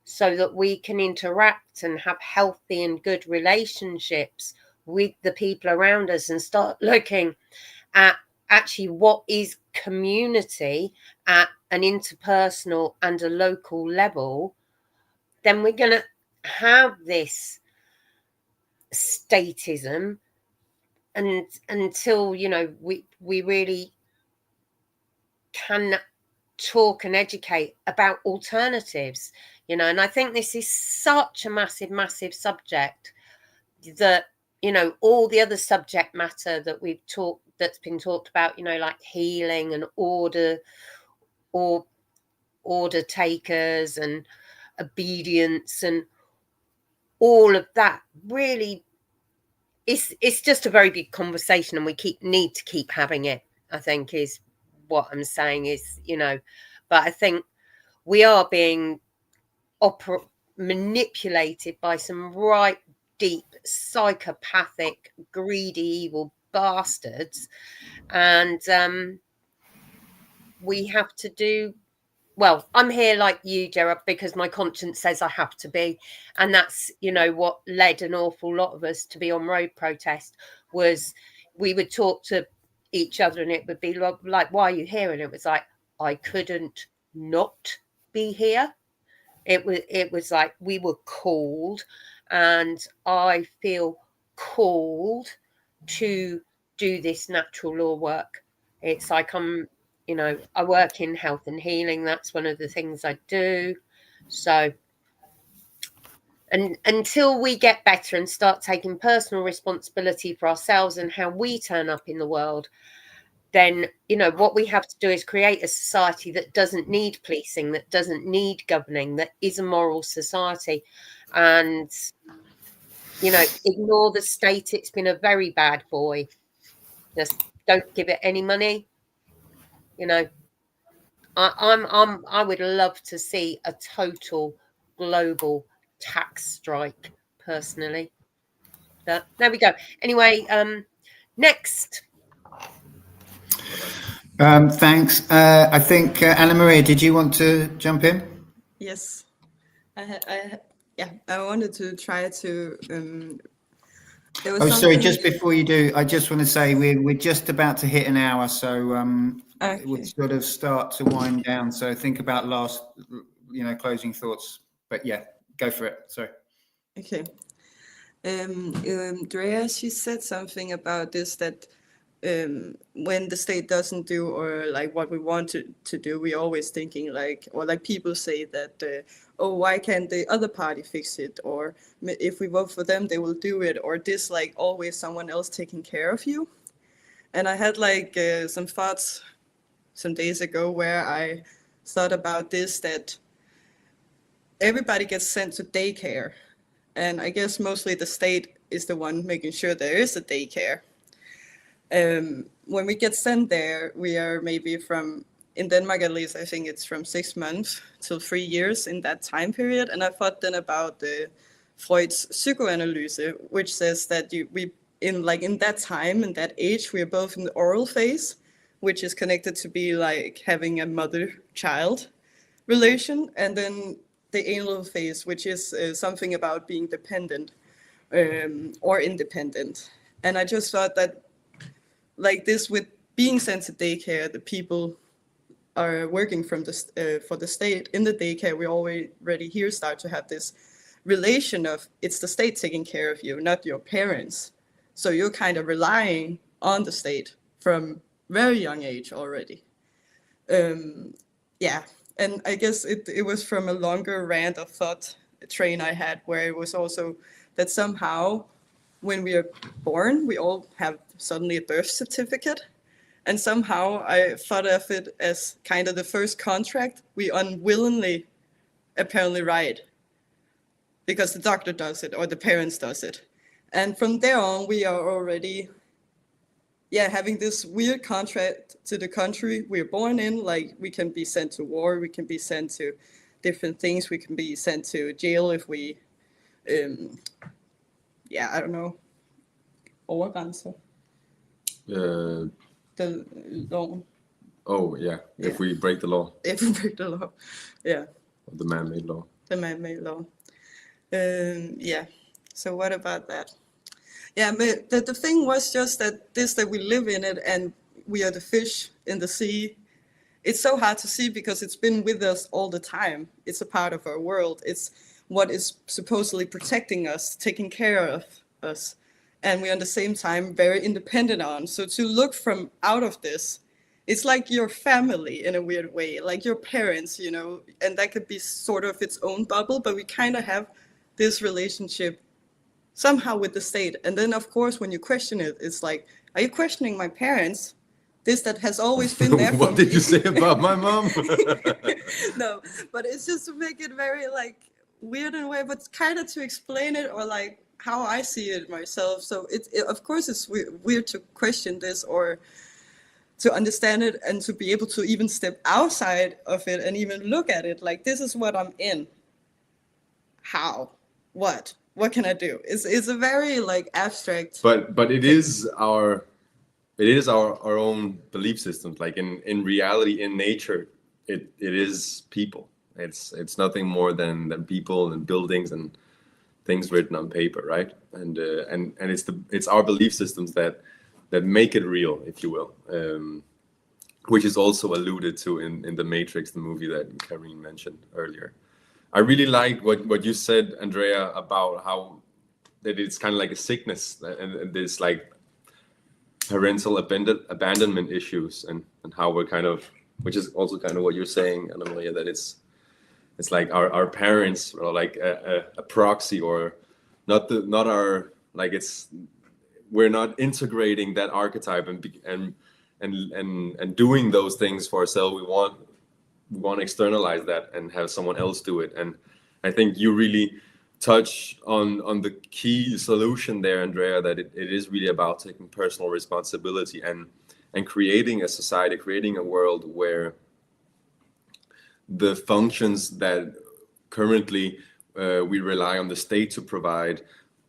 so that we can interact and have healthy and good relationships with the people around us, and start looking at actually what is community at an interpersonal and a local level, then we're going to have this statism, and until we really can talk and educate about alternatives, and I think this is such a massive subject that all the other subject matter that that's been talked about, like healing and order, or order takers and obedience and all of that, really it's just a very big conversation, and we need to keep having it, I think, is what I'm saying. Is but I think we are being manipulated by some right deep psychopathic, greedy, evil bastards, and we have to do well. I'm here like you, Gerard, because my conscience says I have to be, and that's what led an awful lot of us to be on road protest. Was we would talk to each other, and it would be like, why are you here? And it was like, I couldn't not be here. It was like we were called, and I feel called to do this natural law work. It's like I work in health and healing. That's one of the things I do. So, and until we get better and start taking personal responsibility for ourselves and how we turn up in the world, then, what we have to do is create a society that doesn't need policing, that doesn't need governing, that is a moral society. And, ignore the state. It's been a very bad boy. Just don't give it any money. I would love to see a total global tax strike, personally. But there we go. Anyway, next. Thanks. I think Anna Maria, did you want to jump in? Yes, I wanted to try to. There was sorry. Just before you do, I just want to say we're just about to hit an hour, so okay. It would sort of start to wind down. So think about last, closing thoughts. But yeah, go for it. Sorry. Okay. Drea, she said something about this, that when the state doesn't do or like what we want to do, we're always thinking like, or like people say that, oh, why can't the other party fix it? Or if we vote for them, they will do it. Or this, like always someone else taking care of you. And I had like some thoughts some days ago where I thought about this, that everybody gets sent to daycare. And I guess mostly the state is the one making sure there is a daycare. When we get sent there, we are maybe from, in Denmark at least, I think it's from 6 months till 3 years in that time period. And I thought then about Freud's psychoanalyse, which says that in that time, in that age, we are both in the oral phase, which is connected to be like having a mother-child relation, and then the anal phase, which is something about being dependent or independent. And I just thought that, like this, with being sent to daycare, the people are working from for the state in the daycare. We already here start to have this relation of it's the state taking care of you, not your parents. So you're kind of relying on the state from very young age already. Yeah, and I guess it was from a longer rant of thought train I had, where it was also that somehow when we are born, we all have suddenly a birth certificate. And somehow I thought of it as kind of the first contract we unwillingly apparently write, because the doctor does it or the parents does it. And from there on, we are already, having this weird contract to the country we're born in. Like, we can be sent to war, we can be sent to different things, we can be sent to jail if we, I don't know, overgrænser. The law. Oh, yeah. If we break the law. If we break the law, yeah. The man-made law. The man-made law. So what about that? Yeah, but the thing was just that we live in it and we are the fish in the sea. It's so hard to see because it's been with us all the time. It's a part of our world. It's what is supposedly protecting us, taking care of us. And we're at the same time very independent on. So to look from out of this, it's like your family in a weird way, like your parents, you know, and that could be sort of its own bubble, but we kind of have this relationship somehow with the state. And then, of course, when you question it, it's like, are you questioning my parents? This that has always been there for What did you say about my mom? No, but it's just to make it very like weird in a way, but kind of to explain it, or like how I see it myself. So it of course it's weird to question this or to understand it and to be able to even step outside of it and even look at it like, this is what I'm in. How? What can I do? It's a very like abstract. But it is our own belief systems. Like in reality, in nature, it is people. It's nothing more than people and buildings and things written on paper, right? And it's our belief systems that make it real, if you will, which is also alluded to in the Matrix, the movie that Karine mentioned earlier. I really liked what you said, Andrea, about how that it's kind of like a sickness and there's like parental abandonment issues and how we're kind of, which is also kind of what you're saying, Anna Maria, that it's like our parents are like a proxy, or not our, like we're not integrating that archetype and doing those things for ourselves. We want to externalize that and have someone else do it. And I think you really touch on the key solution there, Andrea, that it is really about taking personal responsibility and creating a society, creating a world where the functions that currently we rely on the state to provide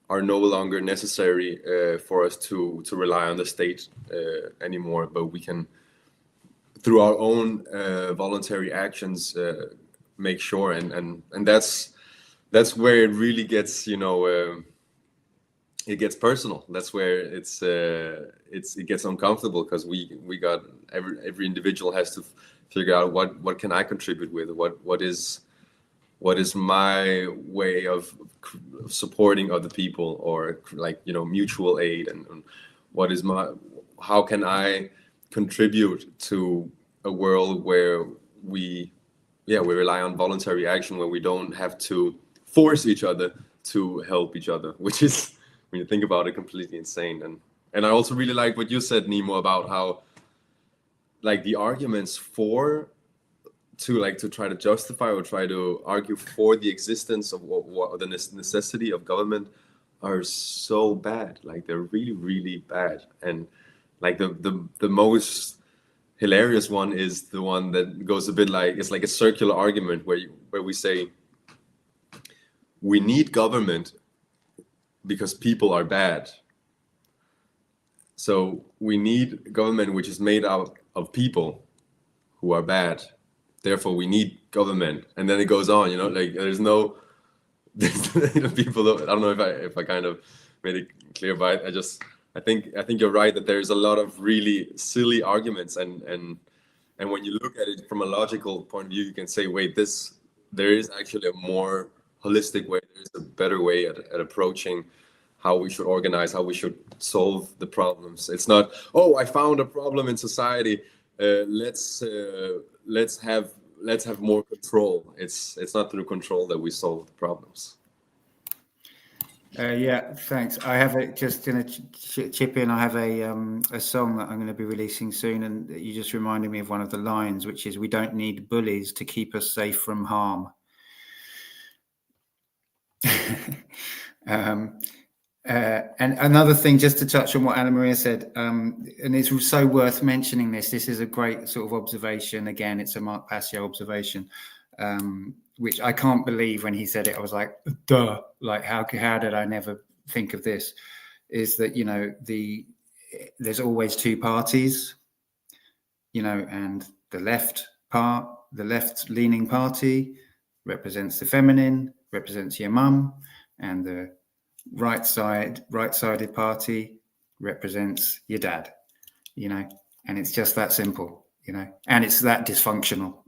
are no longer necessary for us to rely on the state anymore, but we can, through our own voluntary actions, make sure, and that's where it really gets, it gets personal. That's where it gets uncomfortable, because we got every individual has to figure out what can I contribute with, what is my way of supporting other people, or like mutual aid, and how can I contribute to a world where we rely on voluntary action, where we don't have to force each other to help each other, which is, when you think about it, completely insane. And I also really like what you said, Nemo, about like the arguments to try to justify or try to argue for the existence of what the necessity of government are so bad. Like they're really, really bad. And like the most hilarious one is the one that goes a bit like, it's like a circular argument where we say we need government because people are bad. So we need government which is made out of people who are bad. Therefore, we need government. And then it goes on, like there's no, people don't, I don't know if I kind of made it clear, but I think you're right that there's a lot of really silly arguments, and when you look at it from a logical point of view, you can say, wait, there is actually a more holistic way. There's a better way at approaching how we should organize, how we should solve the problems. It's not, oh, I found a problem in society. Let's have more control. It's not through control that we solve the problems. Yeah, thanks. I have just going to chip in. I have a song that I'm going to be releasing soon, and you just reminded me of one of the lines, which is, "We don't need bullies to keep us safe from harm." And another thing, just to touch on what Anna Maria said, and it's so worth mentioning this. This is a great sort of observation. Again, it's a Mark PASSIO observation, which I can't believe when he said it. I was like, duh, like how did I never think of this? Is that, there's always two parties, and the left-leaning party represents the feminine, represents your mum, and the right-sided party represents your dad, and it's just that simple, and it's that dysfunctional.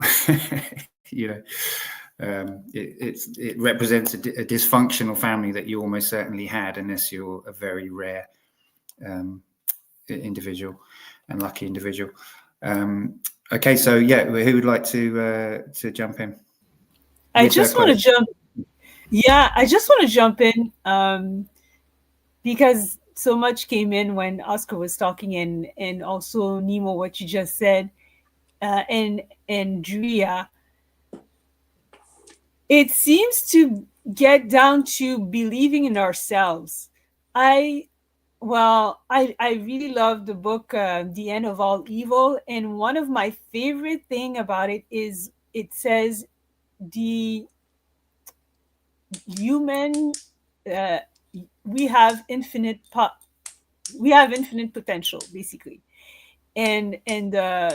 It represents a dysfunctional family that you almost certainly had, unless you're a very rare individual and lucky individual. Okay, so yeah, who would like to jump in? I just want to jump. Yeah, I just want to jump in because so much came in when Oscar was talking, and also Nemo, what you just said, and Drea. It seems to get down to believing in ourselves. I really love the book, The End of All Evil. And one of my favorite thing about it is it says the human, we have infinite potential, basically. And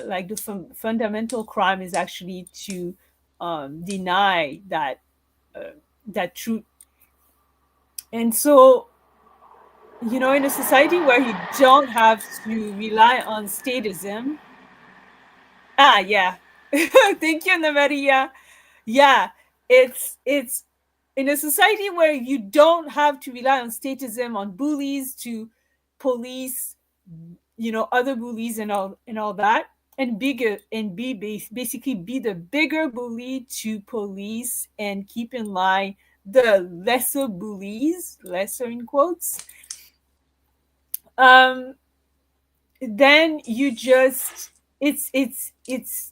like the fundamental crime is actually to deny that truth. And so, in a society where you don't have to rely on statism. Yeah. Thank you, Anna Maria. Yeah, it's in a society where you don't have to rely on statism, on bullies to police, other bullies and all that, and basically be the bigger bully to police and keep in line the lesser bullies, lesser in quotes. Then you just, it's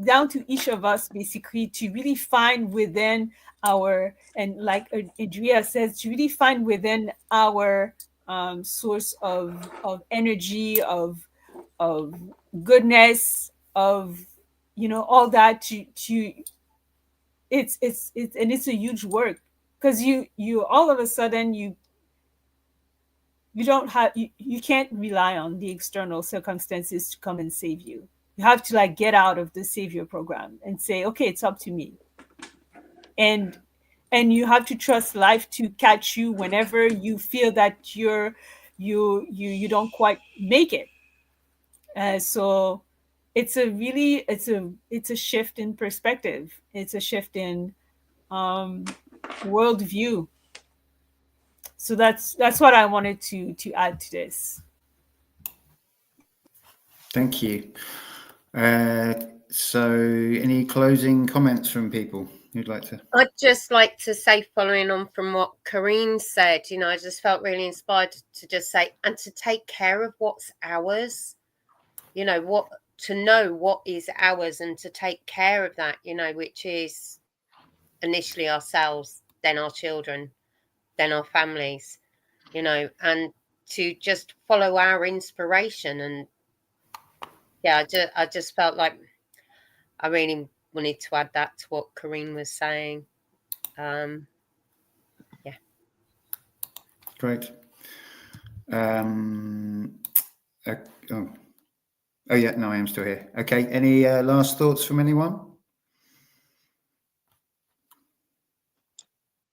down to each of us basically to really find within our, and like Adria says, to really find within our source of energy, of goodness, of all that to it's and it's a huge work, because you all of a sudden you don't have, you can't rely on the external circumstances to come and save you. You have to get out of the savior program and say, okay, it's up to me. And you have to trust life to catch you whenever you feel that you don't quite make it. So it's a shift in perspective. It's a shift in worldview. So that's what I wanted to add to this. Thank you. So any closing comments from people who'd like to? I'd just like to say, following on from what Karine said, I just felt really inspired to just say, and to take care of what's ours, to know what is ours and to take care of that, you know, which is initially ourselves, then our children, then our families, you know, and to just follow our inspiration. And yeah, I just felt like I really wanted to add that to what Corinne was saying. Yeah. Great. Oh yeah, no, I am still here. Okay, any last thoughts from anyone?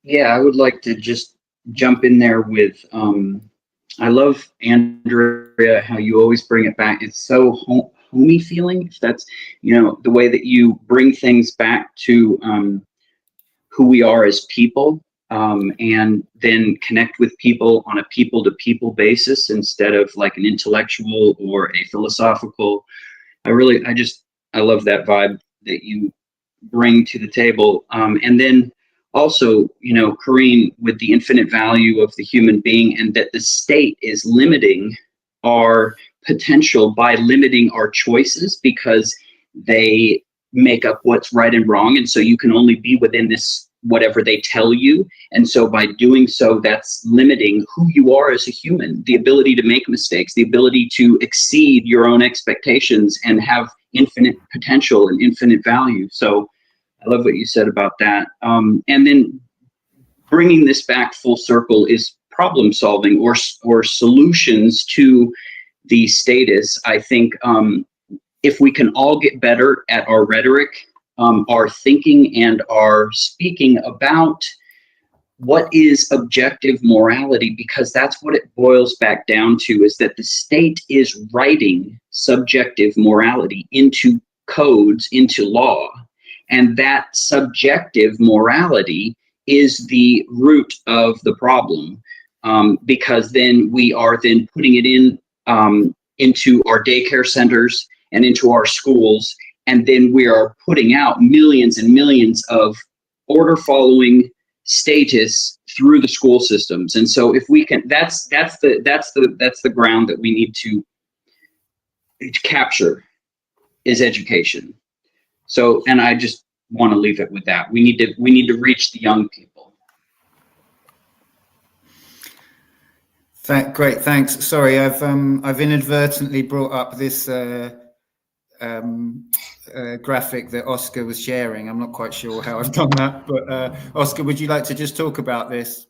Yeah, I would like to just jump in there with, I love, Andrea, how you always bring it back. It's so homey feeling. If that's, you know, the way that you bring things back to who we are as people, and then connect with people on a people-to-people basis instead of like an intellectual or a philosophical. I love that vibe that you bring to the table. And then also, you know, Corinne, with the infinite value of the human being, and that the state is limiting our potential by limiting our choices because they make up what's right and wrong. And so you can only be within this, whatever they tell you. And so by doing so, that's limiting who you are as a human, the ability to make mistakes, the ability to exceed your own expectations and have infinite potential and infinite value. So I love what you said about that. And then bringing this back full circle is problem solving or solutions to the status. I think if we can all get better at our rhetoric, our thinking, and our speaking about what is objective morality, because that's what it boils back down to, is that the state is writing subjective morality into codes, into law. And that subjective morality is the root of the problem, because then we are then putting it in into our daycare centers and into our schools, and then we are putting out millions and millions of order following status through the school systems. And so if we can, that's the ground that we need to capture, is education. So, and I just want to leave it with that. We need to reach the young people. Great, thanks. Sorry, I've inadvertently brought up this graphic that Oscar was sharing. I'm not quite sure how I've done that, but Oscar, would you like to just talk about this?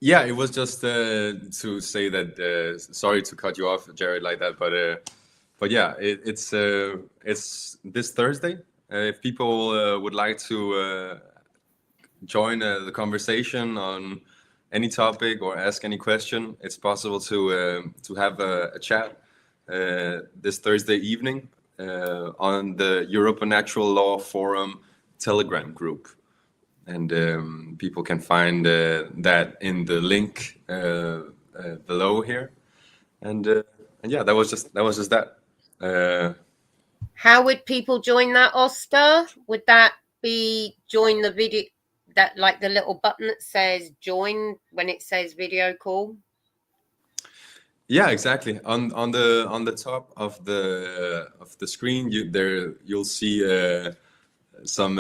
Yeah, it was just to say that. Sorry to cut you off, Jared, like that, but yeah, it's this Thursday. If people would like to join the conversation on any topic or ask any question, it's possible to have a chat this Thursday evening on the Europa Natural Law Forum Telegram group, and people can find that in the link below here, and yeah, that was just that. How would people join that, Oscar? Would that be join the video, that like the little button that says join when it says video call? Yeah, exactly. On the top of the screen, you'll see some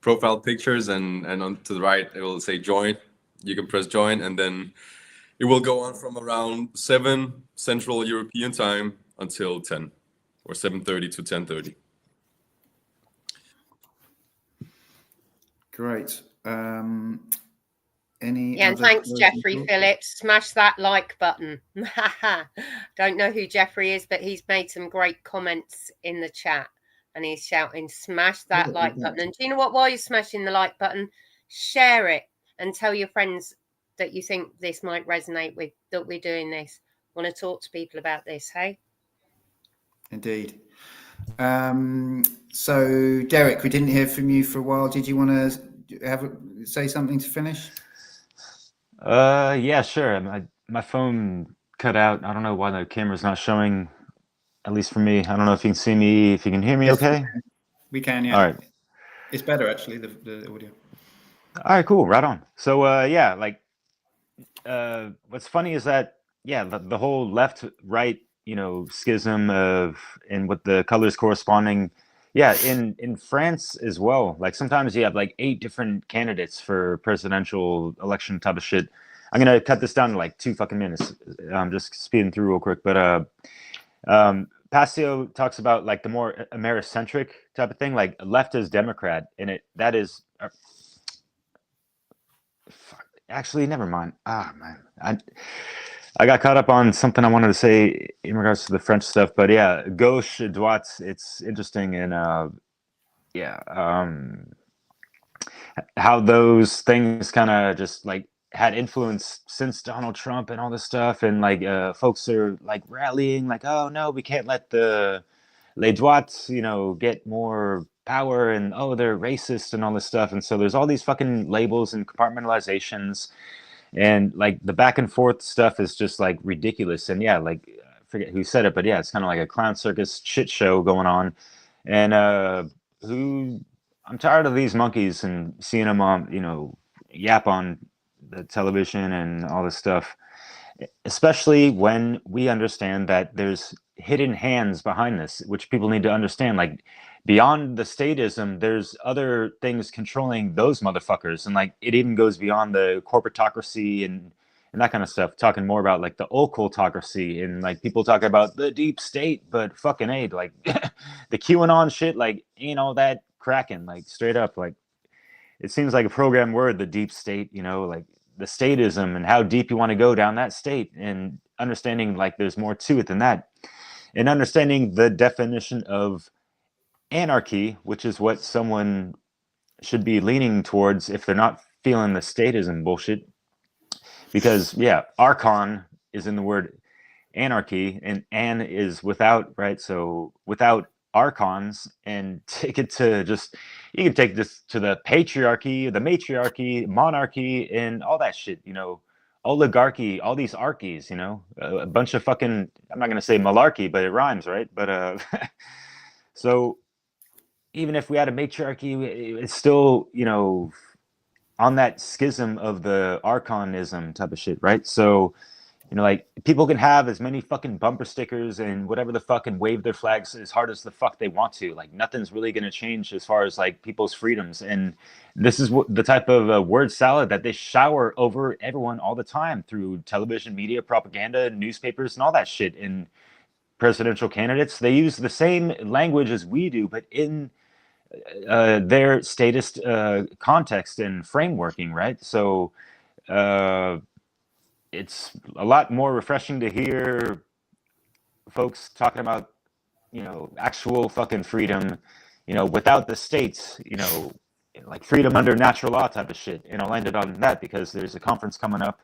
profile pictures, and on to the right it will say join. You can press join, and then it will go on from around 7 Central European time until 10, or 7:30 to 10:30. Great. Yeah, and thanks, Jeffrey Phillips. Smash that like button. Don't know who Jeffrey is, but he's made some great comments in the chat, and he's shouting, smash that like button. And do you know what? While you're smashing the like button, share it and tell your friends that you think this might resonate with, that we're doing this. Want to talk to people about this, hey? Indeed. So, Derek, we didn't hear from you for a while. Did you want to say something to finish? Yeah, sure. My phone cut out. I don't know why the camera's not showing, at least for me. I don't know if you can see me, if you can hear me okay? We can, yeah. All right. It's better, actually, the audio. All right, cool. Right on. So, yeah, like, what's funny is that, yeah, the whole left-right schism of and with the colors corresponding. Yeah, in France as well. Like sometimes you have like 8 different candidates for presidential election type of shit. I'm gonna cut this down to like 2 fucking minutes. I'm just speeding through real quick, but PASSIO talks about like the more Americentric type of thing, like left is Democrat, and that is. Actually, never mind. Man, I got caught up on something I wanted to say in regards to the French stuff, but yeah, gauche, droite, it's interesting, and how those things kind of just like had influence since Donald Trump and all this stuff, and like folks are like rallying, like, oh no, we can't let the les droites, get more power, and oh, they're racist and all this stuff, and so there's all these fucking labels and compartmentalizations. And like the back and forth stuff is just like ridiculous. And yeah, like I forget who said it, but yeah, it's kind of like a clown circus shit show going on. And I'm tired of these monkeys and seeing them on, yap on the television and all this stuff, especially when we understand that there's hidden hands behind this, which people need to understand. Like beyond the statism, there's other things controlling those motherfuckers, and like it even goes beyond the corporatocracy and that kind of stuff. Talking more about like the occultocracy, and like people talk about the deep state, but fucking A, like the QAnon shit, like ain't all that cracking, like straight up. Like it seems like a program word, the deep state, like the statism and how deep you want to go down that state, and understanding like there's more to it than that, and understanding the definition of anarchy, which is what someone should be leaning towards if they're not feeling the statism bullshit. Because yeah, archon is in the word anarchy, and an is without, right? So without archons, and take it to just, you can take this to the patriarchy, the matriarchy, monarchy, and all that shit, oligarchy, all these archies, a bunch of fucking, I'm not going to say malarkey, but it rhymes, right? But so even if we had a matriarchy, it's still, on that schism of the archonism type of shit, right? So like people can have as many fucking bumper stickers and whatever the fuck, and wave their flags as hard as the fuck they want to. Like nothing's really going to change as far as like people's freedoms. And this is the type of word salad that they shower over everyone all the time through television, media, propaganda, newspapers, and all that shit. And presidential candidates, they use the same language as we do, but in their statist context and frameworking, right? So it's a lot more refreshing to hear folks talking about, actual fucking freedom, without the states, like freedom under natural law type of shit. And I'll end it on that because there's a conference coming up,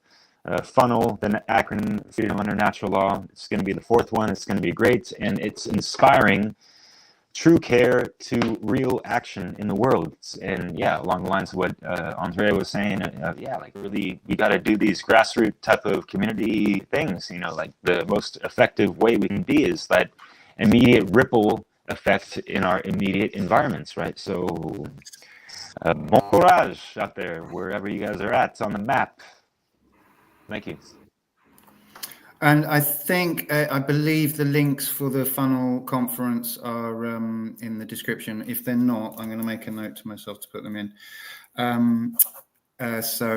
FUNL, the acronym Freedom Under Natural Law. It's going to be the 4th one. It's going to be great, and it's inspiring true care to real action in the world. And yeah, along the lines of what Andrea was saying, yeah, like really, we got to do these grassroots type of community things. Like the most effective way we can be is that immediate ripple effect in our immediate environments, right? So bon courage out there, wherever you guys are at on the map. Thank you. And I think, I believe the links for the FUNL conference are in the description. If they're not, I'm going to make a note to myself to put them in. And that's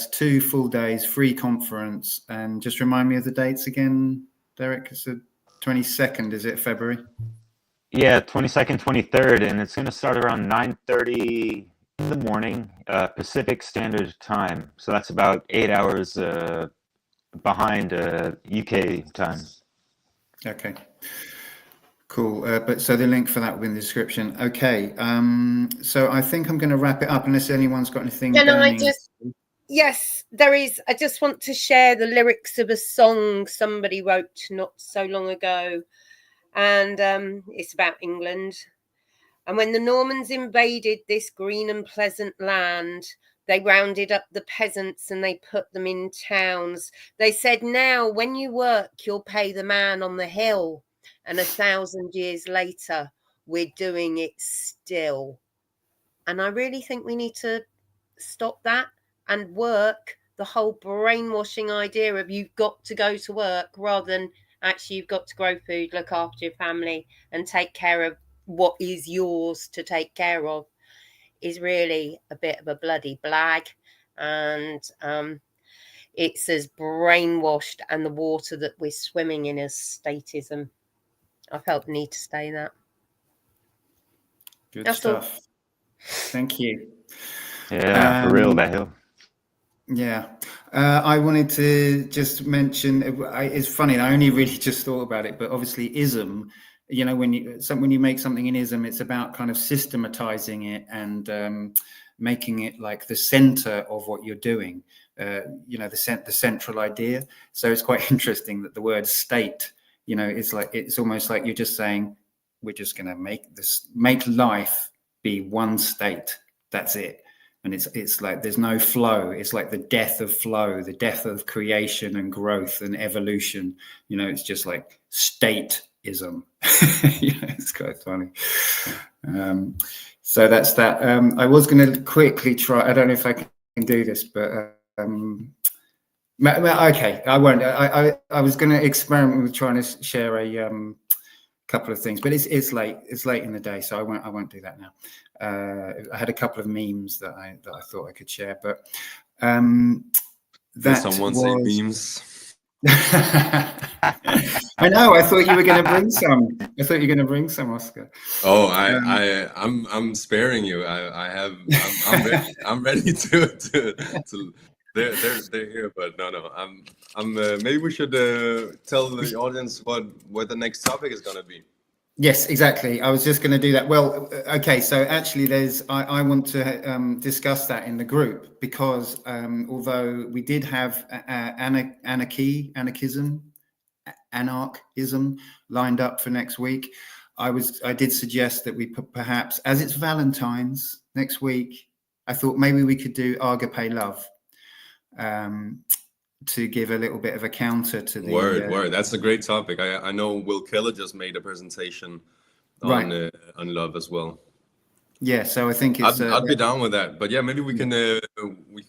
2 full days, free conference. And just remind me of the dates again, Derek. It's the 22nd, is it, February? Yeah, 22nd, 23rd, and it's going to start around 9:30 in the morning, Pacific Standard Time. So that's about 8 hours behind UK time. Okay, cool. But so the link for that will be in the description. Okay, so I think I'm going to wrap it up unless anyone's got anything. Yes, there is. I just want to share the lyrics of a song somebody wrote not so long ago, and it's about England. And when the Normans invaded this green and pleasant land, they rounded up the peasants and they put them in towns. They said, now, when you work, you'll pay the man on the hill. And 1,000 years later, we're doing it still. And I really think we need to stop that and work the whole brainwashing idea of you've got to go to work rather than actually you've got to grow food, look after your family and take care of what is yours to take care of is really a bit of a bloody blag. And it's as brainwashed and the water that we're swimming in as statism. I felt the need to say that. Good That's stuff. Thank you. Yeah, for real, that hill. Yeah, I wanted to just mention, it's funny, I only really just thought about it, but obviously ism, you know, when you make something in ism, it's about kind of systematizing it and making it like the center of what you're doing, you know, the central idea. So it's quite interesting that the word state, you know, it's almost like you're just saying, we're just going to make life be one state. That's it. And it's like there's no flow. It's like the death of flow, the death of creation and growth and evolution. You know, it's just like stateism. You know, it's quite funny. So that's that. I was going to quickly try. I don't know if I can do this, but okay, I won't. I was going to experiment with trying to share a couple of things, but it's late. It's late in the day, so I won't do that now. I had a couple of memes that I thought I could share, but that someone was... say memes. I know. I thought you were going to bring some. I thought you were going to bring some, Oscar. Oh, I'm sparing you. I'm ready to. They're here, but no. I'm. Maybe we should tell the audience what the next topic is going to be. Yes, exactly. I was just going to do that. Well, okay. So actually, I want to discuss that in the group because although we did have anarchism lined up for next week, I did suggest that we put perhaps, as it's Valentine's next week, I thought maybe we could do agape love. To give a little bit of a counter to the word. That's a great topic. I know Will Keller just made a presentation on love as well. Yeah, so I think it's. I'd be down with that. but yeah, maybe we can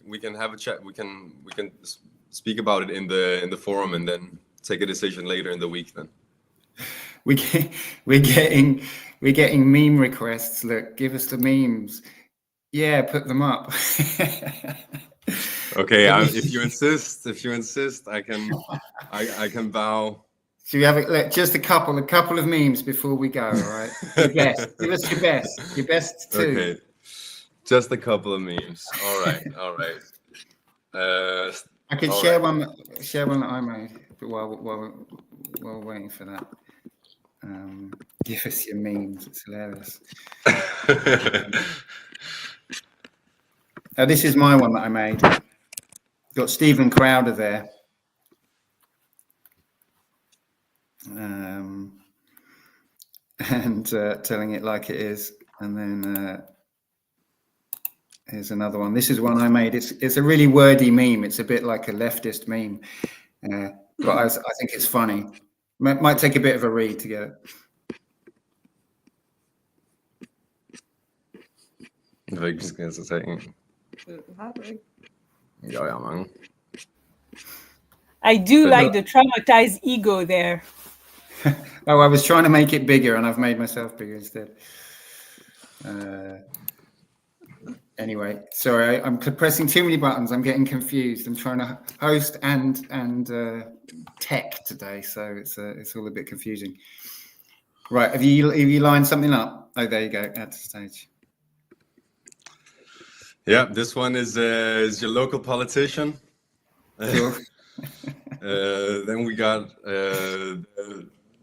we can have a chat. We can speak about it in the forum and then take a decision later in the week. Then we're getting meme requests. Look, give us the memes. Yeah, put them up. Okay, if you insist, I can bow. So we have just a couple of memes before we go. All right, your best. Give us your best too. Okay, just a couple of memes. All right. I can share one that I made while we're waiting for that. Give us your memes. It's hilarious. This is my one that I made. Got Stephen Crowder there. And telling it like it is. And then here's another one. This is one I made. It's a really wordy meme. It's a bit like a leftist meme. But I think it's funny. Might take a bit of a read to get it. I do like the traumatized ego there. Oh, I was trying to make it bigger and I've made myself bigger instead. Anyway, sorry, I'm pressing too many buttons. I'm getting confused. I'm trying to host and tech today, so it's all a bit confusing. Right, have you lined something up? Oh, there you go, at the stage. Yeah, this one is your local politician. Sure. Then we got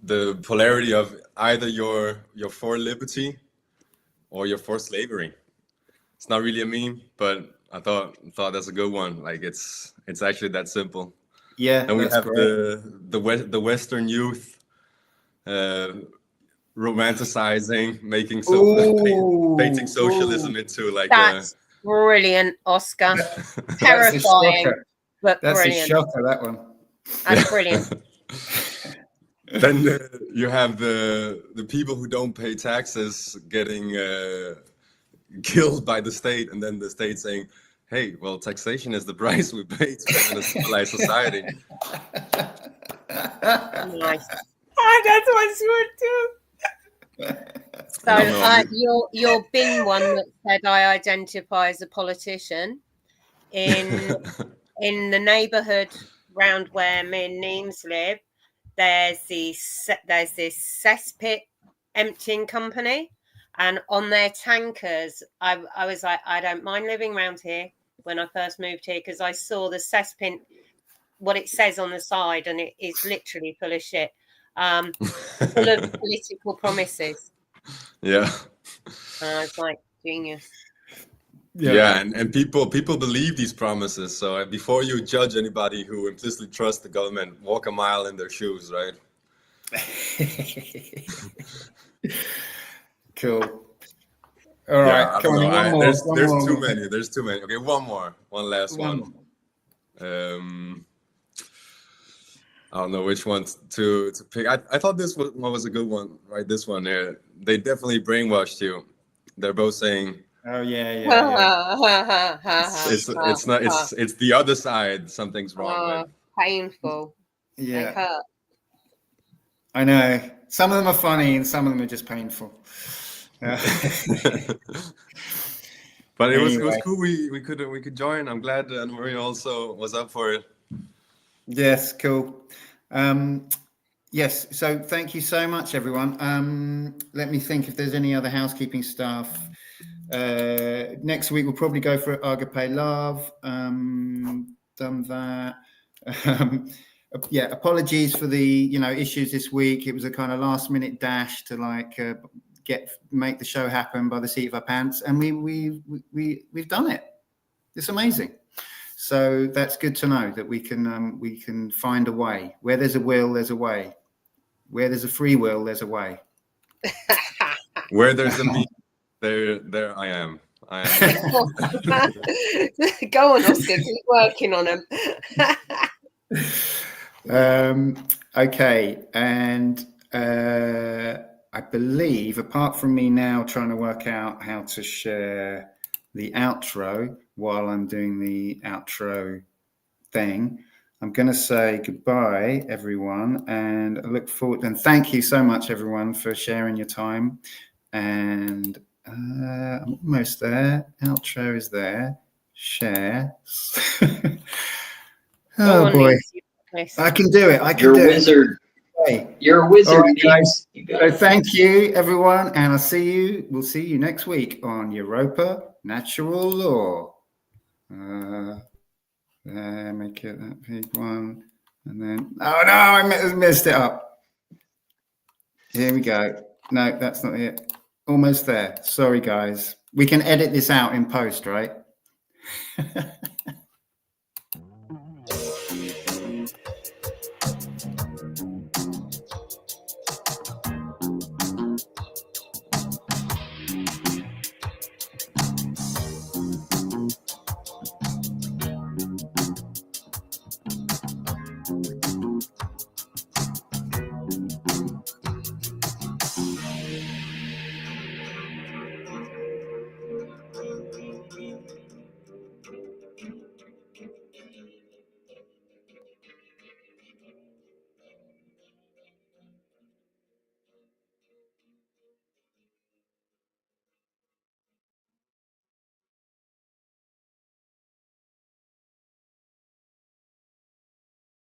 the polarity of either you're for liberty or you're for slavery. It's not really a meme, but I thought that's a good one. Like it's actually that simple. Yeah. And we have the Western youth romanticizing, painting socialism into like that's brilliant, Oscar. Terrifying, but that's brilliant. A shocker, that one. That's brilliant. Then you have the people who don't pay taxes getting killed by the state, and then the state saying, hey, well, taxation is the price we pay to live in a civilized society. Nice. That's what's good too. So you're bin one that said I identify as a politician in the neighbourhood round where me and Neems live. There's this cesspit emptying company, and on their tankers, I was like, I don't mind living around here when I first moved here, because I saw the cesspit, what it says on the side, and it is literally full of shit, full of political promises. Yeah. It's like genius. Yeah, and people believe these promises. So before you judge anybody who implicitly trusts the government, walk a mile in their shoes, right? Cool. All right, Yeah, come on. One more. There's too many. There's too many. Okay, one more. One last one. I don't know which one to pick. I thought this one was a good one, right? This one here. They definitely brainwashed you. They're both saying, oh yeah. it's the other side. Something's wrong with. Painful. Yeah. They hurt. I know. Some of them are funny and some of them are just painful. But it was cool. We could join. I'm glad Maria also was up for it. Yes, cool. Yes, so thank you so much, everyone. Let me think if there's any other housekeeping stuff. Next week we'll probably go for Agape Love. Done that. Yeah, apologies for the issues this week. It was a kind of last minute dash to make the show happen by the seat of our pants, and we've done it. It's amazing. So that's good to know that we can find a way. Where there's a will, there's a way. Where there's a free will, there's a way. Where there's a me, there I am. Go on, Oscar. Keep working on them. Okay, and I believe, apart from me now trying to work out how to share the outro while I'm doing the outro thing, I'm going to say goodbye, everyone, and I look forward, and thank you so much, everyone, for sharing your time. And I'm almost there. Outro is there. Share. Oh boy, I can do it. You're a wizard. You're a wizard, right, guys. So thank you, everyone, and we'll see you next week on Europa Natural Law. Make it that big one, and then I messed it up. Here we go. No, that's not it. Almost there. Sorry, guys. We can edit this out in post, right?